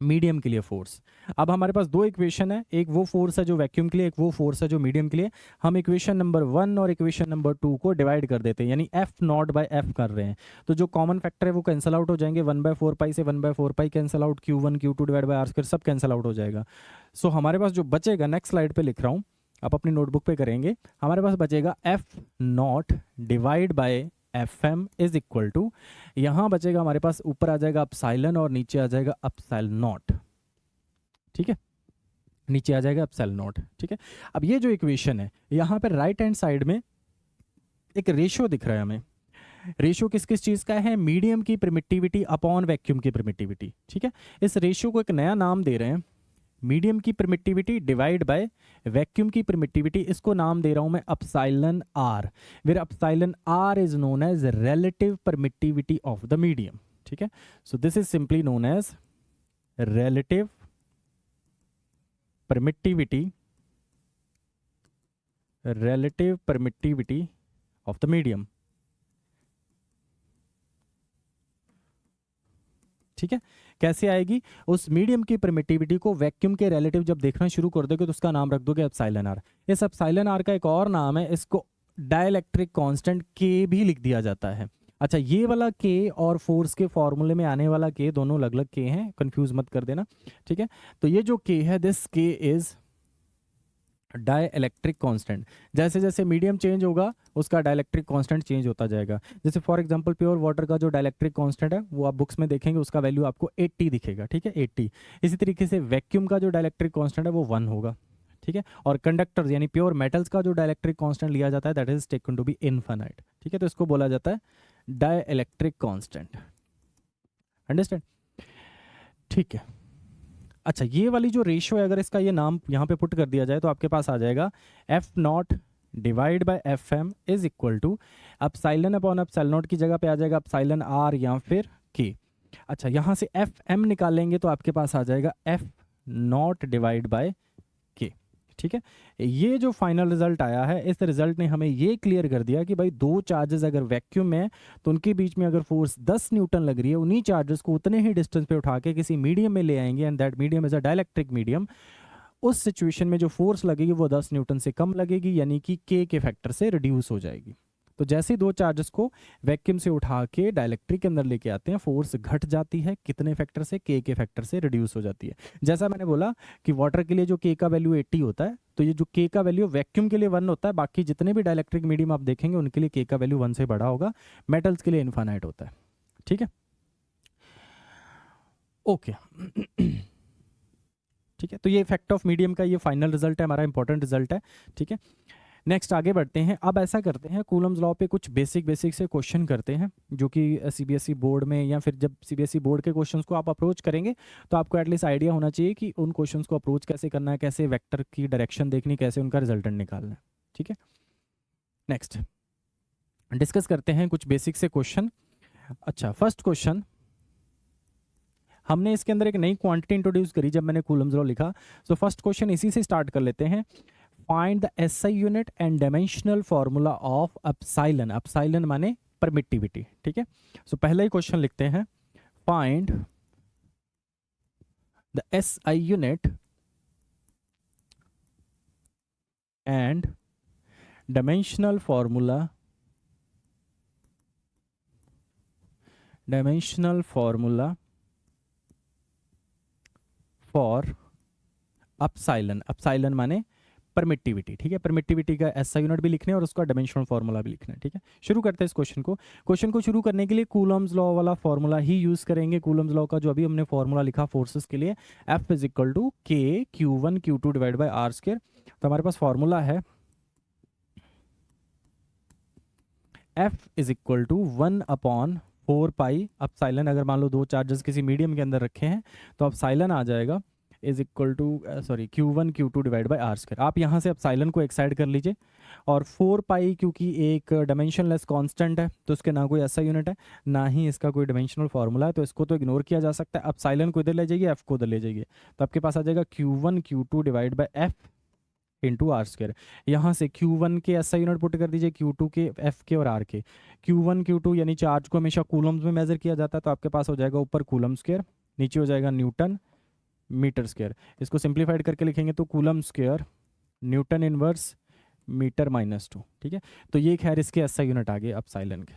मीडियम के लिए फोर्स। अब हमारे पास दो इक्वेशन है, एक वो फोर्स है जो वैक्यूम के लिए, एक वो फोर्स है जो मीडियम के लिए। हम इक्वेशन नंबर 1 और इक्वेशन नंबर 2 को डिवाइड कर देते हैं, यानी F नॉट बाय F कर रहे हैं। तो जो कॉमन फैक्टर है वो कैंसिल आउट हो जाएंगे, 1/4 पाई से 1/4 pi cancel out, Q1 Q2 divide बाय R स्क्वायर सब कैंसिल आउट हो जाएगा। सो हमारे पास जो बचेगा, नेक्स्ट स्लाइड पे लिख रहा हूँ, आप अपनी नोटबुक पे करेंगे, हमारे पास बचेगा F not divide by FM is equal to, यहाँ बचेगा हमारे पास, ऊपर आ जाएगा अपसाइलन और नीचे आ जाएगा अपसाइल नॉट, ठीक है। नीचे आ जाएगा एप्सिलॉन नॉट, ठीक है। अब ये जो इक्वेशन है, यहाँ पर राइट हैंड साइड में एक रेशियो दिख रहा है हमें। रेशियो किस किस चीज का है? मीडियम की परमिटिविटी अपॉन वैक्यूम की परमिटिविटी, ठीक है। इस रेशियो को एक नया नाम दे रहे हैं, मीडियम की परमिटिविटी डिवाइड बाय वैक्यूम की परमिटिविटी। इसको नाम दे रहा हूं मैं upsilon R, where upsilon R is known as relative permittivity of the medium, ठीक है। So this is simply known as relative permittivity of the medium, ठीक है। कैसे आएगी? उस मीडियम की परमिटिविटी को वैक्यूम के रिलेटिव जब देखना शुरू कर दोगे तो उसका नाम रख दोगे एप्सिलॉन आर। इस एप्सिलॉन आर का एक और नाम है, इसको डाइलेक्ट्रिक कांस्टेंट के भी लिख दिया जाता है। अच्छा, ये वाला के और फोर्स के फॉर्मूले में आने वाला के दोनों अलग अलग के हैं, कंफ्यूज मत कर देना, ठीक है। तो ये जो के है, दिस के इज डाइलेक्ट्रिक कांस्टेंट। जैसे जैसे मीडियम चेंज होगा उसका डाइलेक्ट्रिक कांस्टेंट चेंज होता जाएगा। जैसे फॉर एग्जांपल प्योर वाटर का जो डाइलेक्ट्रिक कांस्टेंट है वो आप बुक्स में देखेंगे, उसका वैल्यू आपको 80 दिखेगा, ठीक है, 80। इसी तरीके से वैक्यूम का जो डाइलेक्ट्रिक कांस्टेंट है वो 1 होगा, ठीक है। और कंडक्टर्स यानी प्योर मेटल्स का जो डाइलेक्ट्रिक कांस्टेंट लिया जाता है that is taken to be infinite, ठीक है। तो इसको बोला जाता है डाइलेक्ट्रिक कांस्टेंट, अंडरस्टैंड, ठीक है। अच्छा, ये वाली जो रेशियो है, अगर इसका ये नाम यहाँ पे पुट कर दिया जाए तो आपके पास आ जाएगा F not divide by FM is equal to epsilon upon epsilon nought की जगह पे आ जाएगा अपसाइलन R या फिर K। अच्छा, यहाँ से FM निकालेंगे तो आपके पास आ जाएगा F not divide bye K, ठीक है। ये जो फाइनल रिजल्ट आया है, इस रिजल्ट ने हमें ये क्लियर कर दिया कि भाई दो चार्जेस अगर वैक्यूम में है तो उनके बीच में अगर फोर्स 10 न्यूटन लग रही है, उन्हीं चार्जेस को उतने ही डिस्टेंस पे उठा के किसी मीडियम में ले आएंगे and that medium is a dielectric medium. उस सिचुएशन में जो फोर्स लगेगी वो 10 न्यूटन से कम लगेगी, यानी कि के फैक्टर से रिड्यूस हो जाएगी। तो जैसे ही दो चार्जेस को वैक्यूम से उठा के डाइलेक्ट्रिक के अंदर लेके आते हैं, फोर्स घट जाती है, कितने फैक्टर से? के फैक्टर से रिड्यूस हो जाती है। जैसा मैंने बोला कि वाटर के लिए जो के का वैल्यू 80 होता है, तो ये जो के का वैल्यू वैक्यूम के लिए 1 होता है, बाकी जितने भी डाइलेक्ट्रिक मीडियम आप देखेंगे उनके लिए के का वैल्यू 1 से बड़ा होगा, मेटल्स के लिए इनफाइनाइट होता है, ठीक है, ओके। ठीक है, तो ये इफेक्ट ऑफ मीडियम का ये फाइनल रिजल्ट है, हमारा इंपॉर्टेंट रिजल्ट है, ठीक है। नेक्स्ट आगे बढ़ते हैं। अब ऐसा करते हैं, कूलम्स लॉ पे कुछ बेसिक से क्वेश्चन करते हैं, जो कि सीबीएसई बोर्ड में या फिर जब सीबीएसई बोर्ड के क्वेश्चंस को आप अप्रोच करेंगे तो आपको एटलीस्ट आइडिया होना चाहिए कि उन क्वेश्चंस को अप्रोच कैसे करना है, कैसे वेक्टर की डायरेक्शन देखनी, कैसे उनका रिजल्टेंट निकालना है, ठीक है। नेक्स्ट डिस्कस करते हैं कुछ बेसिक से क्वेश्चन। अच्छा, फर्स्ट क्वेश्चन, हमने इसके अंदर एक नई क्वांटिटी इंट्रोड्यूस करी जब मैंने कूलम्स लॉ लिखा। सो फर्स्ट क्वेश्चन इसी से स्टार्ट कर लेते हैं। Find the SI unit and dimensional formula of epsilon. Epsilon माने परमिटिविटी, ठीक है। सो पहला ही क्वेश्चन लिखते हैं, find the SI unit and dimensional formula dimensional formula for epsilon, epsilon माने परमिटिविटी, ठीक है। परमिटिविटी का एसआई यूनिट भी लिखना है और उसका डायमेंशनल फार्मूला भी लिखना है, ठीक है। शुरू करते हैं इस क्वेश्चन को शुरू करने के लिए कूलम्स लॉ वाला फार्मूला ही यूज करेंगे। कूलम्स लॉ का जो अभी हमने फार्मूला लिखा फोर्सेस के लिए, F is equal to k Q1 Q2 divide by R square. तो हमारे पास फार्मूला है F is equal to 1/4 pi upsilon. अगर मान लो दो चार्जेस किसी मीडियम के अंदर रखे हैं तो अपसाइलन आ जाएगा is equal to Q1 Q2 divide by R square. आप यहाँ से अपसाइलन को एक साइड कर लीजिए और 4 पाई क्योंकि एक डायमेंशनलेस कांस्टेंट है तो इसके ना कोई ऐसा यूनिट है ना ही इसका कोई डायमेंशनल फार्मूला है, तो इसको तो इग्नोर किया जा सकता है। अपसाइलन को इधर ले जाइए, एफ को उधर ले जाइए, तो आपके पास आ जाएगा Q1 Q2 divide by F into R square. यहाँ से Q1 के ऐसा यूनिट पुट कर दीजिए, Q2 के, F के और R के। Q1 Q2 यानी चार्ज को हमेशा कूलम्स में मेजर किया जाता है, तो आपके पास हो जाएगा ऊपर कूलम स्क्वायर, नीचे हो जाएगा न्यूटन मीटर स्क्वायर। इसको सिंप्लीफाइड करके लिखेंगे तो coulomb square newton inverse metre -2, ठीक है। तो ये खैर इसके ऐसा यूनिट आ गए अपसाइलन के,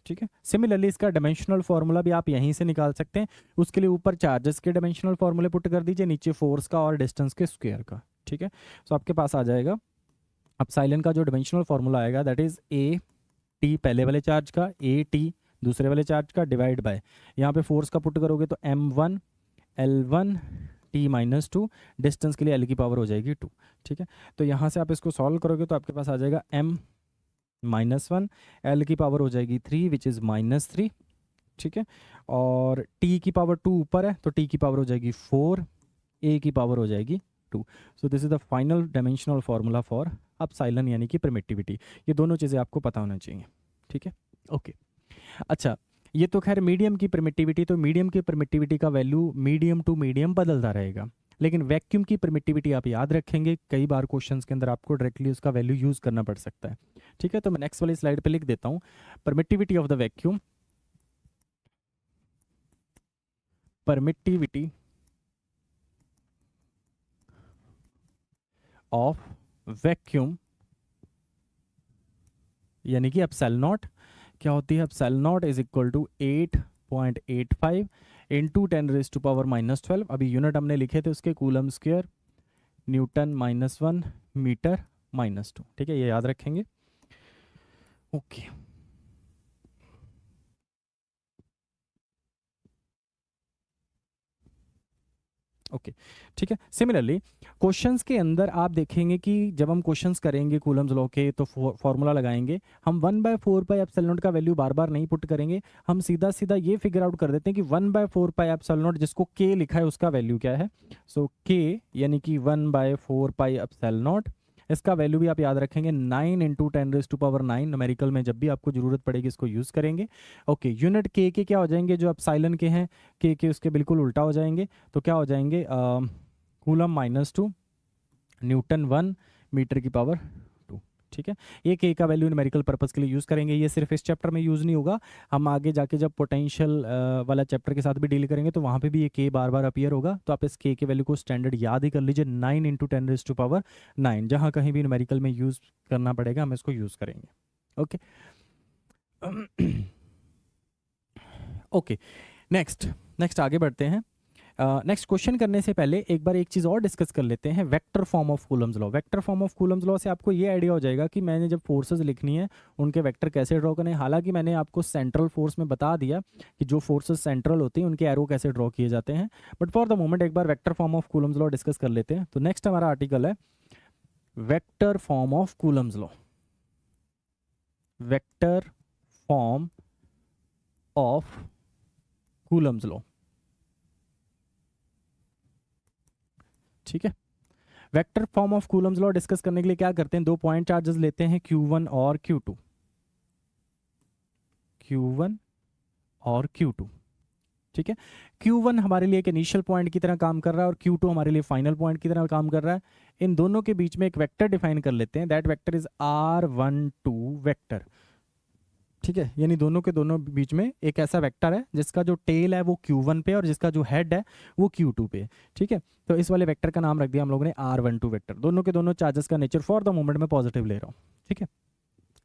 ठीक है। सिमिलरली इसका डायमेंशनल फार्मूला भी आप यहीं से निकाल सकते हैं। उसके लिए ऊपर चार्जेस के डायमेंशनल फार्मूले पुट कर दीजिए, नीचे फोर्स का और डिस्टेंस के स्क्वायर का, ठीक है। तो आपके पास आ जाएगा अपसाइलन का जो डायमेंशनल फार्मूला आएगा दैट इज ए टी पहले वाले चार्ज का, ए टी दूसरे वाले चार्ज का, डिवाइड बाय यहाँ पे फोर्स का पुट करोगे तो M1 L1 T-2, डिस्टेंस के लिए L की पावर हो जाएगी 2, ठीक है। तो यहाँ से आप इसको सॉल्व करोगे तो आपके पास आ जाएगा M-1, L की पावर हो जाएगी 3 विच इज़ -3, ठीक है। और T की पावर 2 ऊपर है तो T की पावर हो जाएगी 4, A की पावर हो जाएगी 2। सो this is the final dimensional formula for epsilon यानी कि परमिटिविटी। ये दोनों चीज़ें आपको पता होना चाहिए, ठीक है, ओके। अच्छा, ये तो खैर मीडियम की परमिटिविटी, तो मीडियम की परमिटिविटी का वैल्यू मीडियम टू मीडियम बदलता रहेगा, लेकिन वैक्यूम की परमिटिविटी आप याद रखेंगे, कई बार क्वेश्चंस के अंदर आपको डायरेक्टली उसका वैल्यू यूज करना पड़ सकता है, ठीक है। तो मैं नेक्स्ट वाली स्लाइड पे लिख देता हूँ permittivity of the vacuum, permittivity of vacuum यानी कि एप्सिलॉन नॉट क्या होती है, epsilon naught is equal to 8.85 into 10⁻⁻12। अभी यूनिट हमने लिखे थे उसके कूलम स्क्वायर न्यूटन -1 मीटर -2, ठीक है, ये याद रखेंगे, ओके। ओके, ठीक है। सिमिलरली क्वेश्चंस के अंदर आप देखेंगे कि जब हम क्वेश्चंस करेंगे कूलम्स लॉ के तो फॉर्मूला लगाएंगे, हम 1/4 पाई एप्सिलॉन नॉट का वैल्यू बार बार नहीं पुट करेंगे, हम सीधा सीधा ये फिगर आउट कर देते हैं कि 1/4 पाई एप्सिलॉन नॉट जिसको k लिखा है उसका वैल्यू क्या है। सो k यानी कि 1/4 पाई एप्सिलॉन नॉट, इसका वैल्यू भी आप याद रखेंगे 9 इंटू 10⁻⁹ न्यूमेरिकल में जब भी आपको जरूरत पड़ेगी इसको यूज करेंगे, ओके। यूनिट के क्या हो जाएंगे, जो एप्सिलॉन के हैं के उसके बिल्कुल उल्टा हो जाएंगे, तो क्या हो जाएंगे कूलम -2 न्यूटन 1 मीटर की पावर 2, ठीक है। ये के का वैल्यू न्यूमेरिकल पर्पस के लिए यूज करेंगे, ये सिर्फ इस चैप्टर में यूज नहीं होगा, हम आगे जाके जब पोटेंशियल वाला चैप्टर के साथ भी डील करेंगे तो वहाँ पे भी ये के बार बार अपीयर होगा, तो आप इस के वैल्यू को स्टैंडर्ड याद ही कर लीजिए, 9 इंटू 10⁻⁹ जहाँ कहीं भी न्यूमेरिकल में यूज करना पड़ेगा हम इसको यूज करेंगे, ओके। ओके, नेक्स्ट आगे बढ़ते हैं। नेक्स्ट क्वेश्चन करने से पहले एक बार एक चीज़ और डिस्कस कर लेते हैं, vector form of Coulomb's law. Vector form of Coulomb's law से आपको ये आइडिया हो जाएगा कि मैंने जब फोर्सेस लिखनी है उनके वेक्टर कैसे ड्रॉ करने हैं। हालांकि मैंने आपको सेंट्रल फोर्स में बता दिया कि जो फोर्सेस सेंट्रल होती हैं उनके एरो कैसे ड्रॉ किए जाते हैं, बट फॉर द मोमेंट एक बार vector form of Coulomb's law discuss कर लेते हैं। तो नेक्स्ट हमारा आर्टिकल है vector form of Coulomb's law, vector form of Coulomb's law, ठीक है। Vector form of Coulomb's law discuss करने के लिए क्या करते हैं, दो पॉइंट चार्जेस लेते हैं Q1 और Q2, Q1 और Q2, ठीक है। Q1 हमारे लिए एक इनिशियल पॉइंट की तरह काम कर रहा है और Q2 हमारे लिए फाइनल पॉइंट की तरह काम कर रहा है। इन दोनों के बीच में एक वेक्टर डिफाइन कर लेते हैं, that vector is R12 vector, ठीक है। यानी दोनों के दोनों बीच में एक ऐसा वेक्टर है जिसका जो टेल है वो Q1 पे और जिसका जो हेड है वो Q2 पे, ठीक है। तो इस वाले वेक्टर का नाम रख दिया हम लोगों ने R12 वेक्टर। दोनों के दोनों चार्जेस का नेचर फॉर द मोमेंट में पॉजिटिव ले रहा हूँ, ठीक है।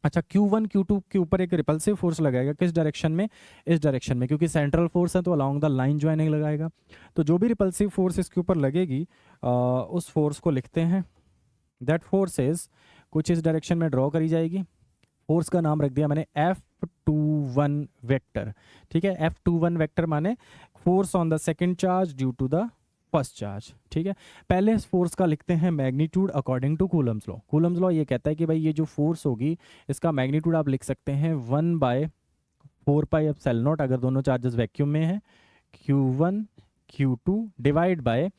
अच्छा, Q1 Q2 के ऊपर एक रिपल्सिव फोर्स लगाएगा, किस डायरेक्शन में? इस डायरेक्शन में, क्योंकि सेंट्रल फोर्स है तो अलोंग द लाइन ज्वाइनिंग लगाएगा। तो जो भी रिपल्सिव फोर्स इसके ऊपर लगेगी उस फोर्स को लिखते हैं, दैट फोर्स इज, कुछ इस डायरेक्शन में ड्रॉ करी जाएगी। फोर्स का नाम रख दिया मैंने F21 वेक्टर। ठीक है, F21 वेक्टर माने force on the second charge due to the first charge. ठीक है, पहले इस फोर्स का लिखते हैं magnitude according to Coulomb's law. Coulomb's law ये कहता है कि भाई ये जो फोर्स होगी इसका मैग्नीट्यूड आप लिख सकते हैं 1/4πε0 अगर दोनों चार्जेस वैक्यूम में है, Q1 Q2 डिवाइड बाय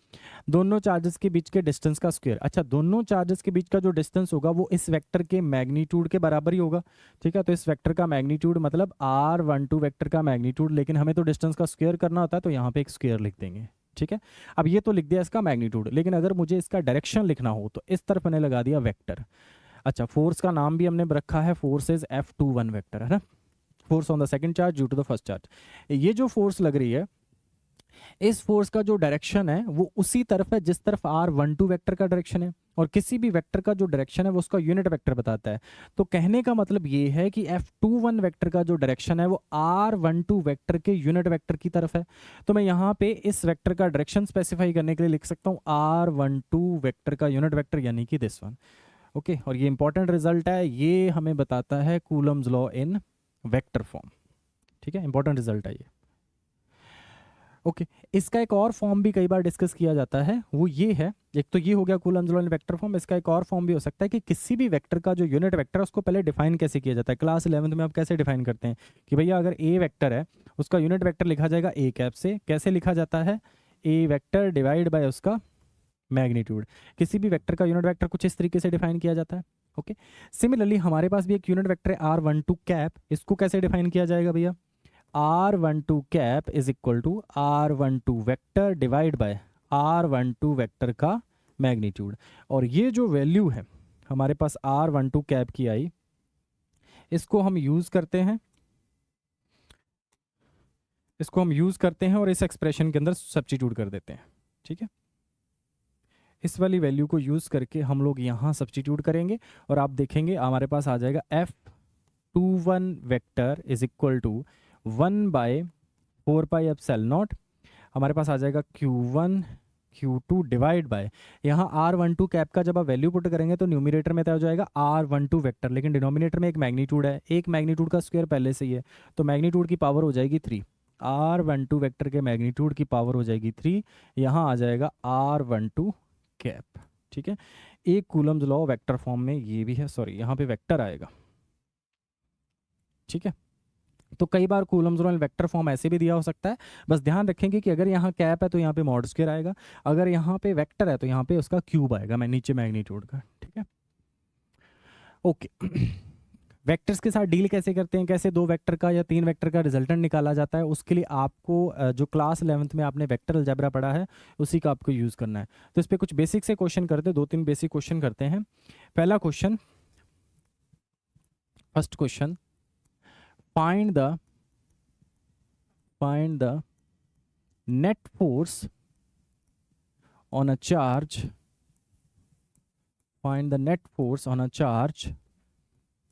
दोनों चार्जेस के बीच के डिस्टेंस का स्क्वायर। अच्छा, दोनों चार्जेस के बीच का जो डिस्टेंस होगा वो इस वेक्टर के मैग्नीट्यूड के बराबर ही होगा। ठीक है, तो इस वेक्टर का मैग्नीट्यूड मतलब R12 वेक्टर का मैग्नीट्यूड, लेकिन हमें तो डिस्टेंस का स्क्वायर करना होता है तो यहाँ पे एक स्क्वायर लिख देंगे। ठीक है, अब ये तो लिख दिया इसका मैग्नीट्यूड, लेकिन अगर मुझे इसका डायरेक्शन लिखना हो तो इस तरफ मैंने लगा दिया वेक्टर। अच्छा, फोर्स का नाम भी हमने रखा है, फोर्स इज F21 वेक्टर, है ना, force on the second charge due to the first charge. ये जो फोर्स लग रही है, इस फोर्स का जो डायरेक्शन है वो उसी तरफ है जिस तरफ R12 वेक्टर का डायरेक्शन है, और किसी भी वेक्टर का जो डायरेक्शन है वो उसका यूनिट वेक्टर बताता है। तो कहने का मतलब ये है कि F21 वेक्टर का जो डायरेक्शन है वो R12 वेक्टर के यूनिट वेक्टर की तरफ है। तो मैं यहाँ पे इस वेक्टर का डायरेक्शन स्पेसिफाई करने के लिए लिख सकता हूँ R12 वेक्टर का यूनिट वेक्टर, यानी कि दिस वन। ओके, और ये इंपॉर्टेंट रिजल्ट है, ये हमें बताता है Coulomb's law in vector form. ठीक है, इंपॉर्टेंट रिजल्ट है ये। ओके, इसका एक और फॉर्म भी कई बार डिस्कस किया जाता है, वो ये है, एक तो ये हो गया Coulomb's law in vector form, इसका एक और फॉर्म भी हो सकता है कि किसी भी वेक्टर का जो यूनिट वेक्टर है उसको पहले डिफाइन कैसे किया जाता है। क्लास 11th में आप कैसे डिफाइन करते हैं कि भैया अगर ए वेक्टर है उसका यूनिट वेक्टर लिखा जाएगा ए कैप से। कैसे लिखा जाता है? ए वेक्टर डिवाइड बाय उसका मैग्नीट्यूड। किसी भी वेक्टर का यूनिट वेक्टर कुछ इस तरीके से डिफाइन किया जाता है। ओके, सिमिलरली हमारे पास भी एक यूनिट वेक्टर है R12 कैप, इसको कैसे डिफाइन किया जाएगा भैया? R12 cap is equal to R12 vector divide by R12 vector का मैग्नीट्यूड। और ये जो वैल्यू है हमारे पास R12 कैप की आई, इसको हम यूज करते हैं, इसको हम यूज करते हैं और इस एक्सप्रेशन के अंदर सब्स्टिट्यूट कर देते हैं। ठीक है, इस वाली वैल्यू को यूज करके हम लोग यहाँ सब्स्टिट्यूट करेंगे और आप देखेंगे हमारे पास आ जाएगा F21 vector is equal to 1/4πε0, हमारे पास आ जाएगा Q1 Q2 डिवाइड बाय, यहाँ R12 कैप का जब आप वैल्यू पुट करेंगे तो न्यूमिनेटर में तय हो जाएगा R12 वेक्टर, लेकिन डिनोमिनेटर में एक मैग्नीट्यूड है, एक मैग्नीट्यूड का स्क्वायर पहले से ही है, तो मैग्नीट्यूड की पावर हो जाएगी 3। R12 वेक्टर के मैग्नीट्यूड की पावर हो जाएगी 3, यहाँ आ जाएगा R12 कैप। ठीक है, एक कूलम्स लॉ वेक्टर फॉर्म में ये भी है, सॉरी यहाँ पे वेक्टर आएगा। ठीक है, तो कई बार कूलम्स लॉ वेक्टर फॉर्म ऐसे भी दिया हो सकता है, बस ध्यान रखेंगे कि अगर यहाँ कैप है तो यहाँ पे मॉड स्क्वायर आएगा, अगर यहाँ पे वेक्टर है तो यहाँ पे उसका क्यूब आएगा, मैं नीचे मैग्नीट्यूड का। ठीक है, ओके। वेक्टर्स के साथ डील कैसे करते हैं, कैसे दो वेक्टर का या तीन वेक्टर का रिजल्टेंट निकाला जाता है, उसके लिए आपको जो क्लास 11th में आपने वेक्टर अलजेब्रा पढ़ा है उसी का आपको यूज़ करना है। तो इस पर कुछ बेसिक से क्वेश्चन करते हैं, 2-3 बेसिक क्वेश्चन करते हैं। पहला question, first question, find the net force on a charge, find the net force on a charge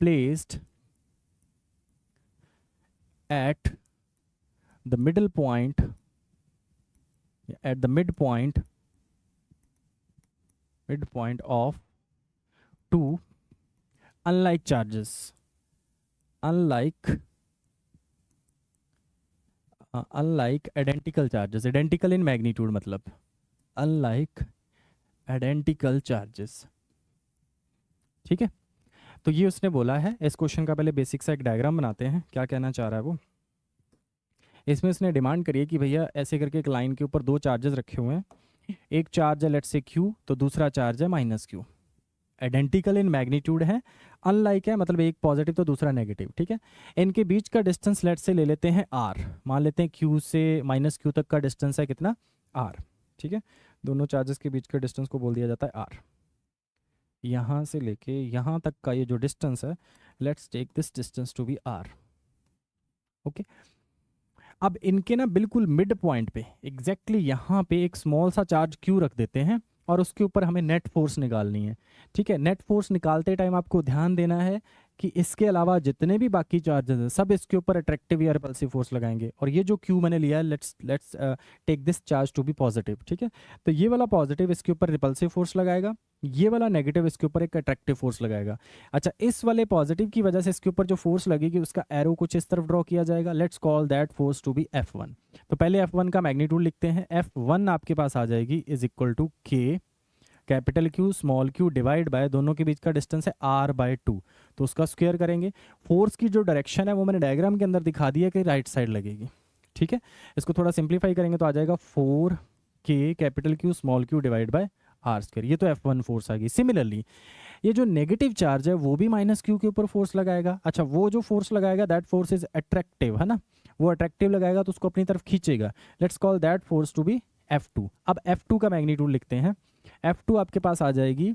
placed at the middle point, at the midpoint of two unlike charges, unlike identical charges, identical in magnitude मतलब unlike identical charges। ठीक है, तो ये उसने बोला है। इस question का पहले बेसिक सा एक डायग्राम बनाते हैं, क्या कहना चाह रहा है वो। इसमें उसने डिमांड करी है कि भैया ऐसे करके एक लाइन के ऊपर दो चार्जेस रखे हुए हैं, एक चार्ज है लेट्स से Q, तो दूसरा चार्ज है -Q, आइडेंटिकल इन मैग्नीट्यूड है, अनलाइक है मतलब एक पॉजिटिव तो दूसरा नेगेटिव। ठीक है, इनके बीच का डिस्टेंस लेट्स से ले लेते हैं R, मान लेते हैं Q से -Q तक का डिस्टेंस है कितना, R। ठीक है, दोनों चार्जेस के बीच के डिस्टेंस को बोल दिया जाता है R। यहाँ से लेके यहाँ तक का ये जो डिस्टेंस है, let's take this distance to be R। Okay, अब इनके ना बिल्कुल मिड पॉइंट पे एग्जैक्टली यहाँ पे एक स्मॉल सा चार्ज Q रख देते हैं और उसके ऊपर हमें नेट फोर्स निकालनी है। ठीक है, नेट फोर्स निकालते टाइम आपको ध्यान देना है कि इसके अलावा जितने भी बाकी चार्जेस हैं सब इसके ऊपर अट्रैक्टिव या रिपल्सिव फोर्स लगाएंगे। और ये जो क्यू मैंने लिया है, let's take this charge to be positive, ठीक है। तो ये वाला पॉजिटिव इसके ऊपर रिपल्सिव फोर्स लगाएगा, ये वाला नेगेटिव इसके ऊपर एक अट्रैक्टिव फोर्स लगाएगा। अच्छा, इस वाले पॉजिटिव की वजह से इसके ऊपर जो फोर्स लगेगी उसका एरो कुछ इस तरफ ड्रॉ किया जाएगा। Let's call that force to be F1। तो पहले F1 का मैग्नीट्यूड लिखते हैं। F1 आपके पास आ जाएगी is equal to K capital Q small q divide by दोनों के बीच का डिस्टेंस है R/2, तो उसका स्क्वायर करेंगे। फोर्स की जो डायरेक्शन है वो मैंने डायग्राम के अंदर दिखा दिया कि राइट साइड लगेगी, ठीक है। इसको थोड़ा सिंप्लीफाई करेंगे तो आ जाएगा 4K capital Q small q divide by R²। ये तो F1 फोर्स आ गई। सिमिलरली ये जो नेगेटिव चार्ज है वो भी -Q के ऊपर फोर्स लगाएगा। अच्छा, वो जो फोर्स लगाएगा दैट फोर्स इज अट्रैक्टिव, है ना, वो अट्रैक्टिव लगाएगा तो उसको अपनी तरफ खींचेगा। Let's call that force to be F2। अब F2 का मैग्नीट्यूड लिखते हैं। F2 आपके पास आ जाएगी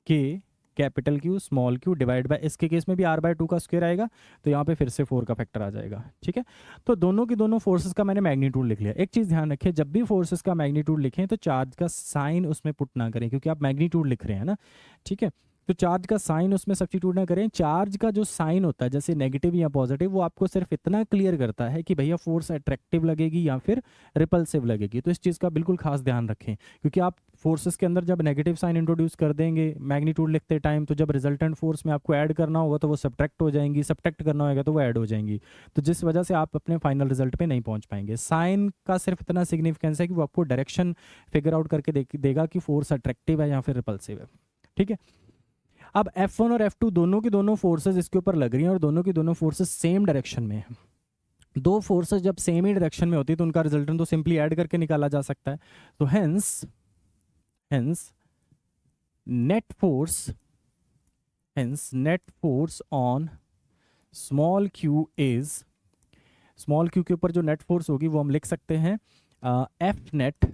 K capital Q small q divide bye, इसके केस में भी R/2 का स्क्वायर आएगा तो यहाँ पे फिर से 4 का फैक्टर आ जाएगा, ठीक है। तो दोनों की दोनों फोर्सेस का मैंने मैग्नीट्यूड लिख लिया। एक चीज़ ध्यान रखें, जब भी फोर्सेस का मैग्नीट्यूड लिखें तो चार्ज का साइन उसमें पुट ना करें, क्योंकि आप मैग्नीट्यूड लिख रहे हैं ना, ठीक है। तो चार्ज का साइन उसमें सब्स्टिट्यूट ना करें। चार्ज का जो साइन होता है जैसे नेगेटिव या पॉजिटिव, वो आपको सिर्फ इतना क्लियर करता है कि भैया फोर्स अट्रैक्टिव लगेगी या फिर रिपल्सिव लगेगी। तो इस चीज़ का बिल्कुल खास ध्यान रखें, क्योंकि आप फोर्सेस के अंदर जब नेगेटिव साइन इंट्रोड्यूस कर देंगे मैग्नीट्यूड लिखते टाइम, तो जब रिजल्टेंट फोर्स में आपको ऐड करना होगा तो वो सब्ट्रैक्ट हो जाएंगी, सब्ट्रैक्ट करना होगा तो वो ऐड हो जाएंगी, तो जिस वजह से आप अपने फाइनल रिजल्ट पे नहीं पहुंच पाएंगे। साइन का सिर्फ इतना सिग्निफिकेंस है कि वो आपको डायरेक्शन फिगर आउट करके देगा कि फोर्स अट्रैक्टिव है या फिर रिपल्सिव है, ठीक है। अब F1 और F2 दोनों की दोनों फोर्सेस इसके ऊपर लग रही हैं और दोनों की दोनों फोर्सेस सेम डायरेक्शन में है। दो फोर्सेस जब सेम ही डायरेक्शन में होती है तो उनका रिजल्टेंट तो सिंपली ऐड करके निकाला जा सकता है। तो hence net force on small q is, small q के ऊपर जो नेट फोर्स होगी वो हम लिख सकते हैं F net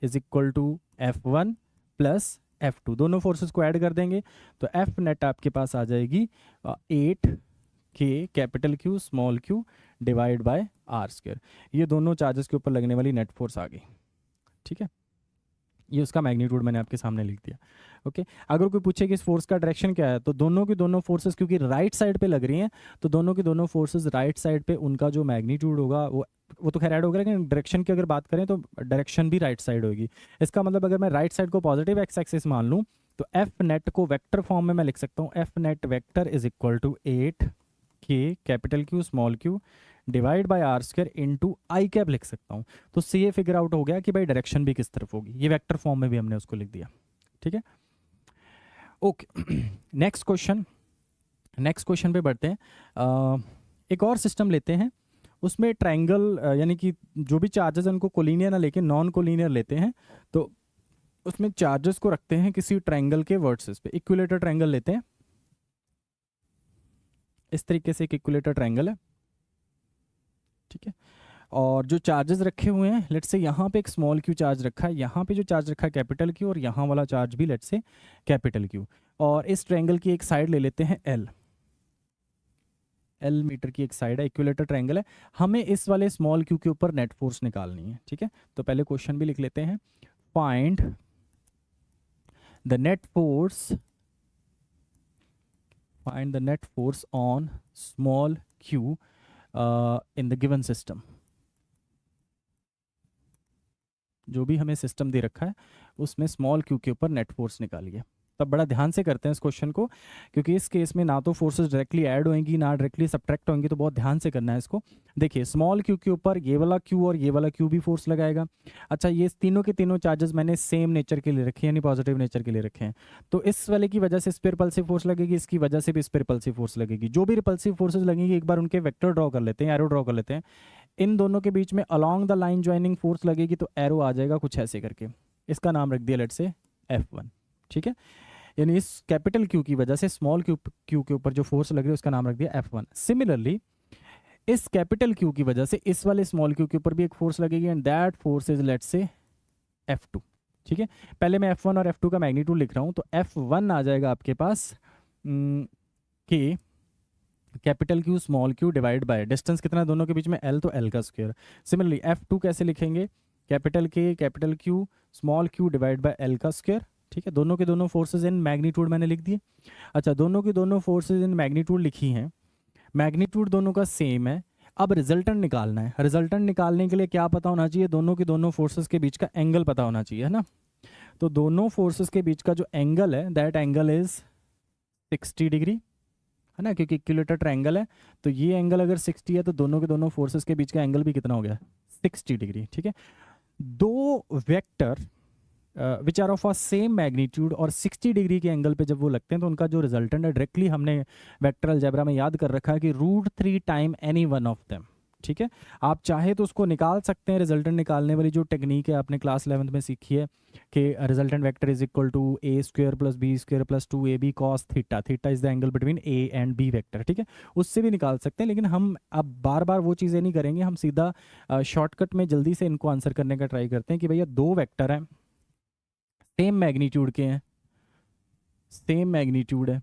is equal to F1 plus F2। दोनों फोर्सेस को ऐड कर देंगे तो F नेट आपके पास आ जाएगी 8K capital Q small q divide by R²। ये दोनों चार्जेस के ऊपर लगने वाली नेट फोर्स आ गई, ठीक है। ये उसका मैग्नीट्यूड मैंने आपके सामने लिख दिया, ओके। अगर कोई पूछे कि इस फोर्स का डायरेक्शन क्या है, तो दोनों की दोनों फोर्सेस क्योंकि राइट साइड पे लग रही हैं तो दोनों की दोनों फोर्सेस राइट साइड पे उनका जो मैग्नीट्यूड होगा वो तो खैर ऐड होगा, लेकिन डायरेक्शन की अगर बात करें तो डायरेक्शन भी राइट साइड होगी। इसका मतलब अगर मैं राइट साइड को पॉजिटिव एक्स एक्सिस मान लूँ तो F नेट को वेक्टर फॉर्म में मैं लिख सकता हूँ F net vector is equal to 8K capital Q small q divide by R² into i cap लिख सकता हूँ। तो से ये फिगर आउट हो गया कि भाई डायरेक्शन भी किस तरफ होगी, ये वेक्टर फॉर्म में भी हमने उसको लिख दिया, ठीक है, ओके। नेक्स्ट क्वेश्चन पे बढ़ते हैं। एक और सिस्टम लेते हैं, उसमें ट्रायंगल यानी कि जो भी चार्जेस हैं उनको कोलिनियर ना लेके नॉन कोलिनियर लेते हैं। तो उसमें चार्जेस को रखते हैं किसी ट्रायंगल के वर्टिसेस पे। इक्विलेटर ट्रायंगल लेते हैं, इस तरीके से एक इक्विलेटर ट्रायंगल है, ठीक है। और जो चार्जेस रखे हुए हैं, लेट्स से यहाँ पे एक स्मॉल q चार्ज रखा है, यहाँ पे जो चार्ज रखा है कैपिटल Q और यहाँ वाला चार्ज भी लेट्स से कैपिटल Q। और इस ट्रायंगल की एक साइड ले लेते हैं L मीटर की एक साइड है, इक्विलेटर ट्रायंगल है। हमें इस वाले स्मॉल q के ऊपर नेट फोर्स निकालनी है, ठीक है। तो पहले क्वेश्चन भी लिख लेते हैं, find the net force on small q in the given system. जो भी हमें सिस्टम दे रखा है उसमें स्मॉल q के ऊपर नेट फोर्स निकालिए। तब बड़ा ध्यान से करते हैं इस क्वेश्चन को, क्योंकि इस केस में ना तो फोर्सेस डायरेक्टली ऐड होंगी ना डायरेक्टली सब्ट्रैक्ट होंगी, तो बहुत ध्यान से करना है इसको। देखिए स्मॉल q के ऊपर ये वाला q और ये वाला q भी फोर्स लगाएगा। अच्छा, ये तीनों के तीनों चार्जेस मैंने सेम नेचर के लिए रखे हैं, यानी पॉजिटिव नेचर के लिए रखे हैं। तो इस वाले की वजह से इस पर रिपल्सिव फोर्स लगेगी, इसकी वजह से भी इस पर रिपल्सिव फोर्स लगेगी। जो भी रिपल्सिव फोर्सेज लगेंगी एक बार उनके वेक्टर ड्रॉ कर लेते हैं, एरो ड्रॉ कर लेते हैं। इन दोनों के बीच में along the line joining force लगेगी, तो एरो आ जाएगा कुछ ऐसे करके। इसका नाम रख दिया लेट्स से F1, ठीक है। यानी इस कैपिटल Q की वजह से स्मॉल q के ऊपर जो फोर्स लग रही है उसका नाम रख दिया F1। सिमिलरली इस कैपिटल Q की वजह से इस वाले स्मॉल q के ऊपर भी एक फोर्स लगेगी and that force is let's say F2, ठीक है। पहले मैं F1 और F2 का मैग्नीट्यूड लिख रहा हूँ, तो F1 आ जाएगा आपके पास K capital Q small q divide by distance कितना दोनों के बीच में L, तो L का स्क्वायर। सिमिलरली F2 कैसे लिखेंगे, capital K capital Q small q divide by L का स्क्वायर, ठीक है, दोनों के दोनों फोर्सेज इन मैग्नीट्यूड मैंने लिख दिए। अच्छा, दोनों की दोनों फोर्सेज इन मैग्नीट्यूड लिखी हैं, मैग्नीट्यूड दोनों का सेम है। अब रिजल्टेंट निकालना है। रिजल्टेंट निकालने के लिए क्या पता होना चाहिए? दोनों के दोनों फोर्सेस के बीच का एंगल पता होना चाहिए, है ना। तो दोनों फोर्सेस के बीच का जो एंगल है दैट एंगल इज 60 डिग्री, है ना, क्योंकि इक्विलेटर ट्रायंगल है। तो ये एंगल अगर 60 है तो दोनों के दोनों फोर्सेस के बीच का एंगल भी कितना हो गया? 60 डिग्री। ठीक है, दो vector which are of a same magnitude और 60 डिग्री के एंगल पे जब वो लगते हैं तो उनका जो रिजल्टेंट है डायरेक्टली हमने वेक्टर अलजेब्रा में याद कर रखा है कि √3 time any one of them. ठीक है, आप चाहे तो उसको निकाल सकते हैं। रिजल्टेंट निकालने वाली जो टेक्निक है आपने क्लास 11th में सीखी है कि resultant vector is equal to a² + b² + 2ab cos theta. Theta is the angle between a and b vector. ठीक है, उससे भी निकाल सकते हैं, लेकिन हम अब बार बार वो चीज़ें नहीं करेंगे। हम सीधा शॉर्टकट में जल्दी से इनको आंसर करने का ट्राई करते हैं कि भैया दो वेक्टर हैं, सेम मैग्नीट्यूड के हैं, सेम मैग्नीट्यूड है।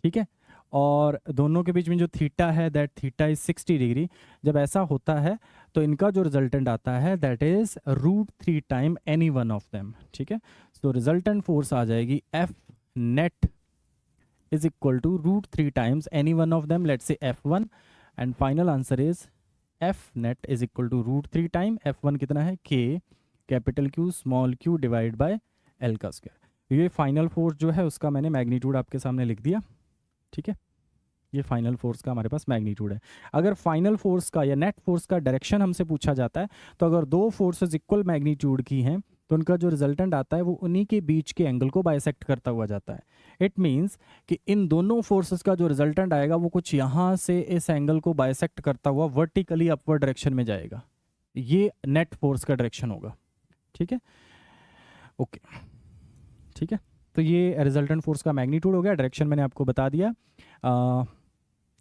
ठीक है, और दोनों के बीच में जो थीटा है दैट थीटा इज 60 डिग्री। जब ऐसा होता है तो इनका जो रिजल्टेंट आता है that is √3 time any one of them. ठीक है, सो रिजल्टेंट फोर्स आ जाएगी F net is equal to √3 times any one of them, let's say F1, and final answer is F net is equal to √3 time F1 कितना है? K capital Q small q divide by L का square. ये final force जो है उसका मैंने magnitude आपके सामने लिख दिया। ठीक है, ये फाइनल फोर्स का हमारे पास मैग्नीट्यूड है। अगर फाइनल फोर्स का या नेट फोर्स का डायरेक्शन हमसे पूछा जाता है तो अगर दो फोर्सेस इक्वल मैग्नीट्यूड की हैं तो उनका जो रिजल्टेंट आता है वो उन्हीं के बीच के एंगल को बाइसेक्ट करता हुआ जाता है। इट मीन्स कि इन दोनों फोर्सेस का जो रिजल्टेंट आएगा वो कुछ यहाँ से इस एंगल को बाइसेक्ट करता हुआ वर्टिकली अपवर्ड डायरेक्शन में जाएगा। ये नेट फोर्स का डायरेक्शन होगा। ठीक है, ओके। ठीक है, तो ये रिजल्टेंट फोर्स का मैग्नीट्यूड हो गया। डायरेक्शन मैंने आपको बता दिया,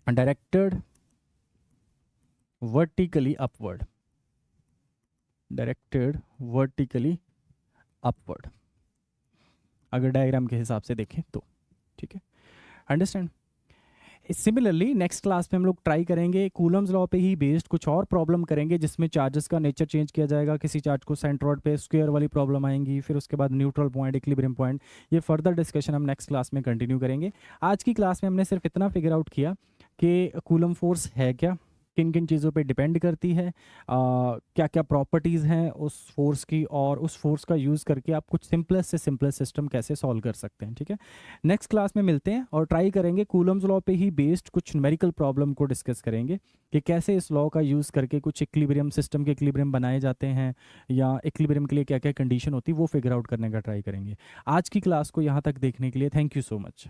directed vertically upward, directed vertically upward, अगर डायग्राम के हिसाब से देखें तो। ठीक है, अंडरस्टैंड। सिमिलरली नेक्स्ट क्लास में हम लोग ट्राई करेंगे कूलम्स लॉ पे ही बेस्ड कुछ और प्रॉब्लम करेंगे जिसमें चार्जेस का नेचर चेंज किया जाएगा। किसी चार्ज को सेंट्रॉइड पे स्क्वायर वाली प्रॉब्लम आएंगी, फिर उसके बाद न्यूट्रल पॉइंट, इक्विलिब्रियम पॉइंट। ये फर्दर डिस्कशन हम नेक्स्ट क्लास में कंटिन्यू करेंगे। आज की क्लास में हमने सिर्फ इतना फिगर आउट किया कि कूलम फोर्स है क्या, किन किन चीज़ों पे डिपेंड करती है, क्या क्या प्रॉपर्टीज़ हैं उस फोर्स की, और उस फोर्स का यूज़ करके आप कुछ सिंपलेस्ट से सिंपलेस्ट सिस्टम कैसे सॉल्व कर सकते हैं। ठीक है, नेक्स्ट क्लास में मिलते हैं और ट्राई करेंगे कूलम्स लॉ पे ही बेस्ड कुछ न्यूमेरिकल प्रॉब्लम को डिस्कस करेंगे कि कैसे इस लॉ का यूज़ करके कुछ इक्विलिब्रियम सिस्टम के इक्विलिब्रियम बनाए जाते हैं, या इक्विलिब्रियम के लिए क्या क्या कंडीशन होती है वो फिगर आउट करने का ट्राई करेंगे। आज की क्लास को यहाँ तक देखने के लिए थैंक यू सो मच।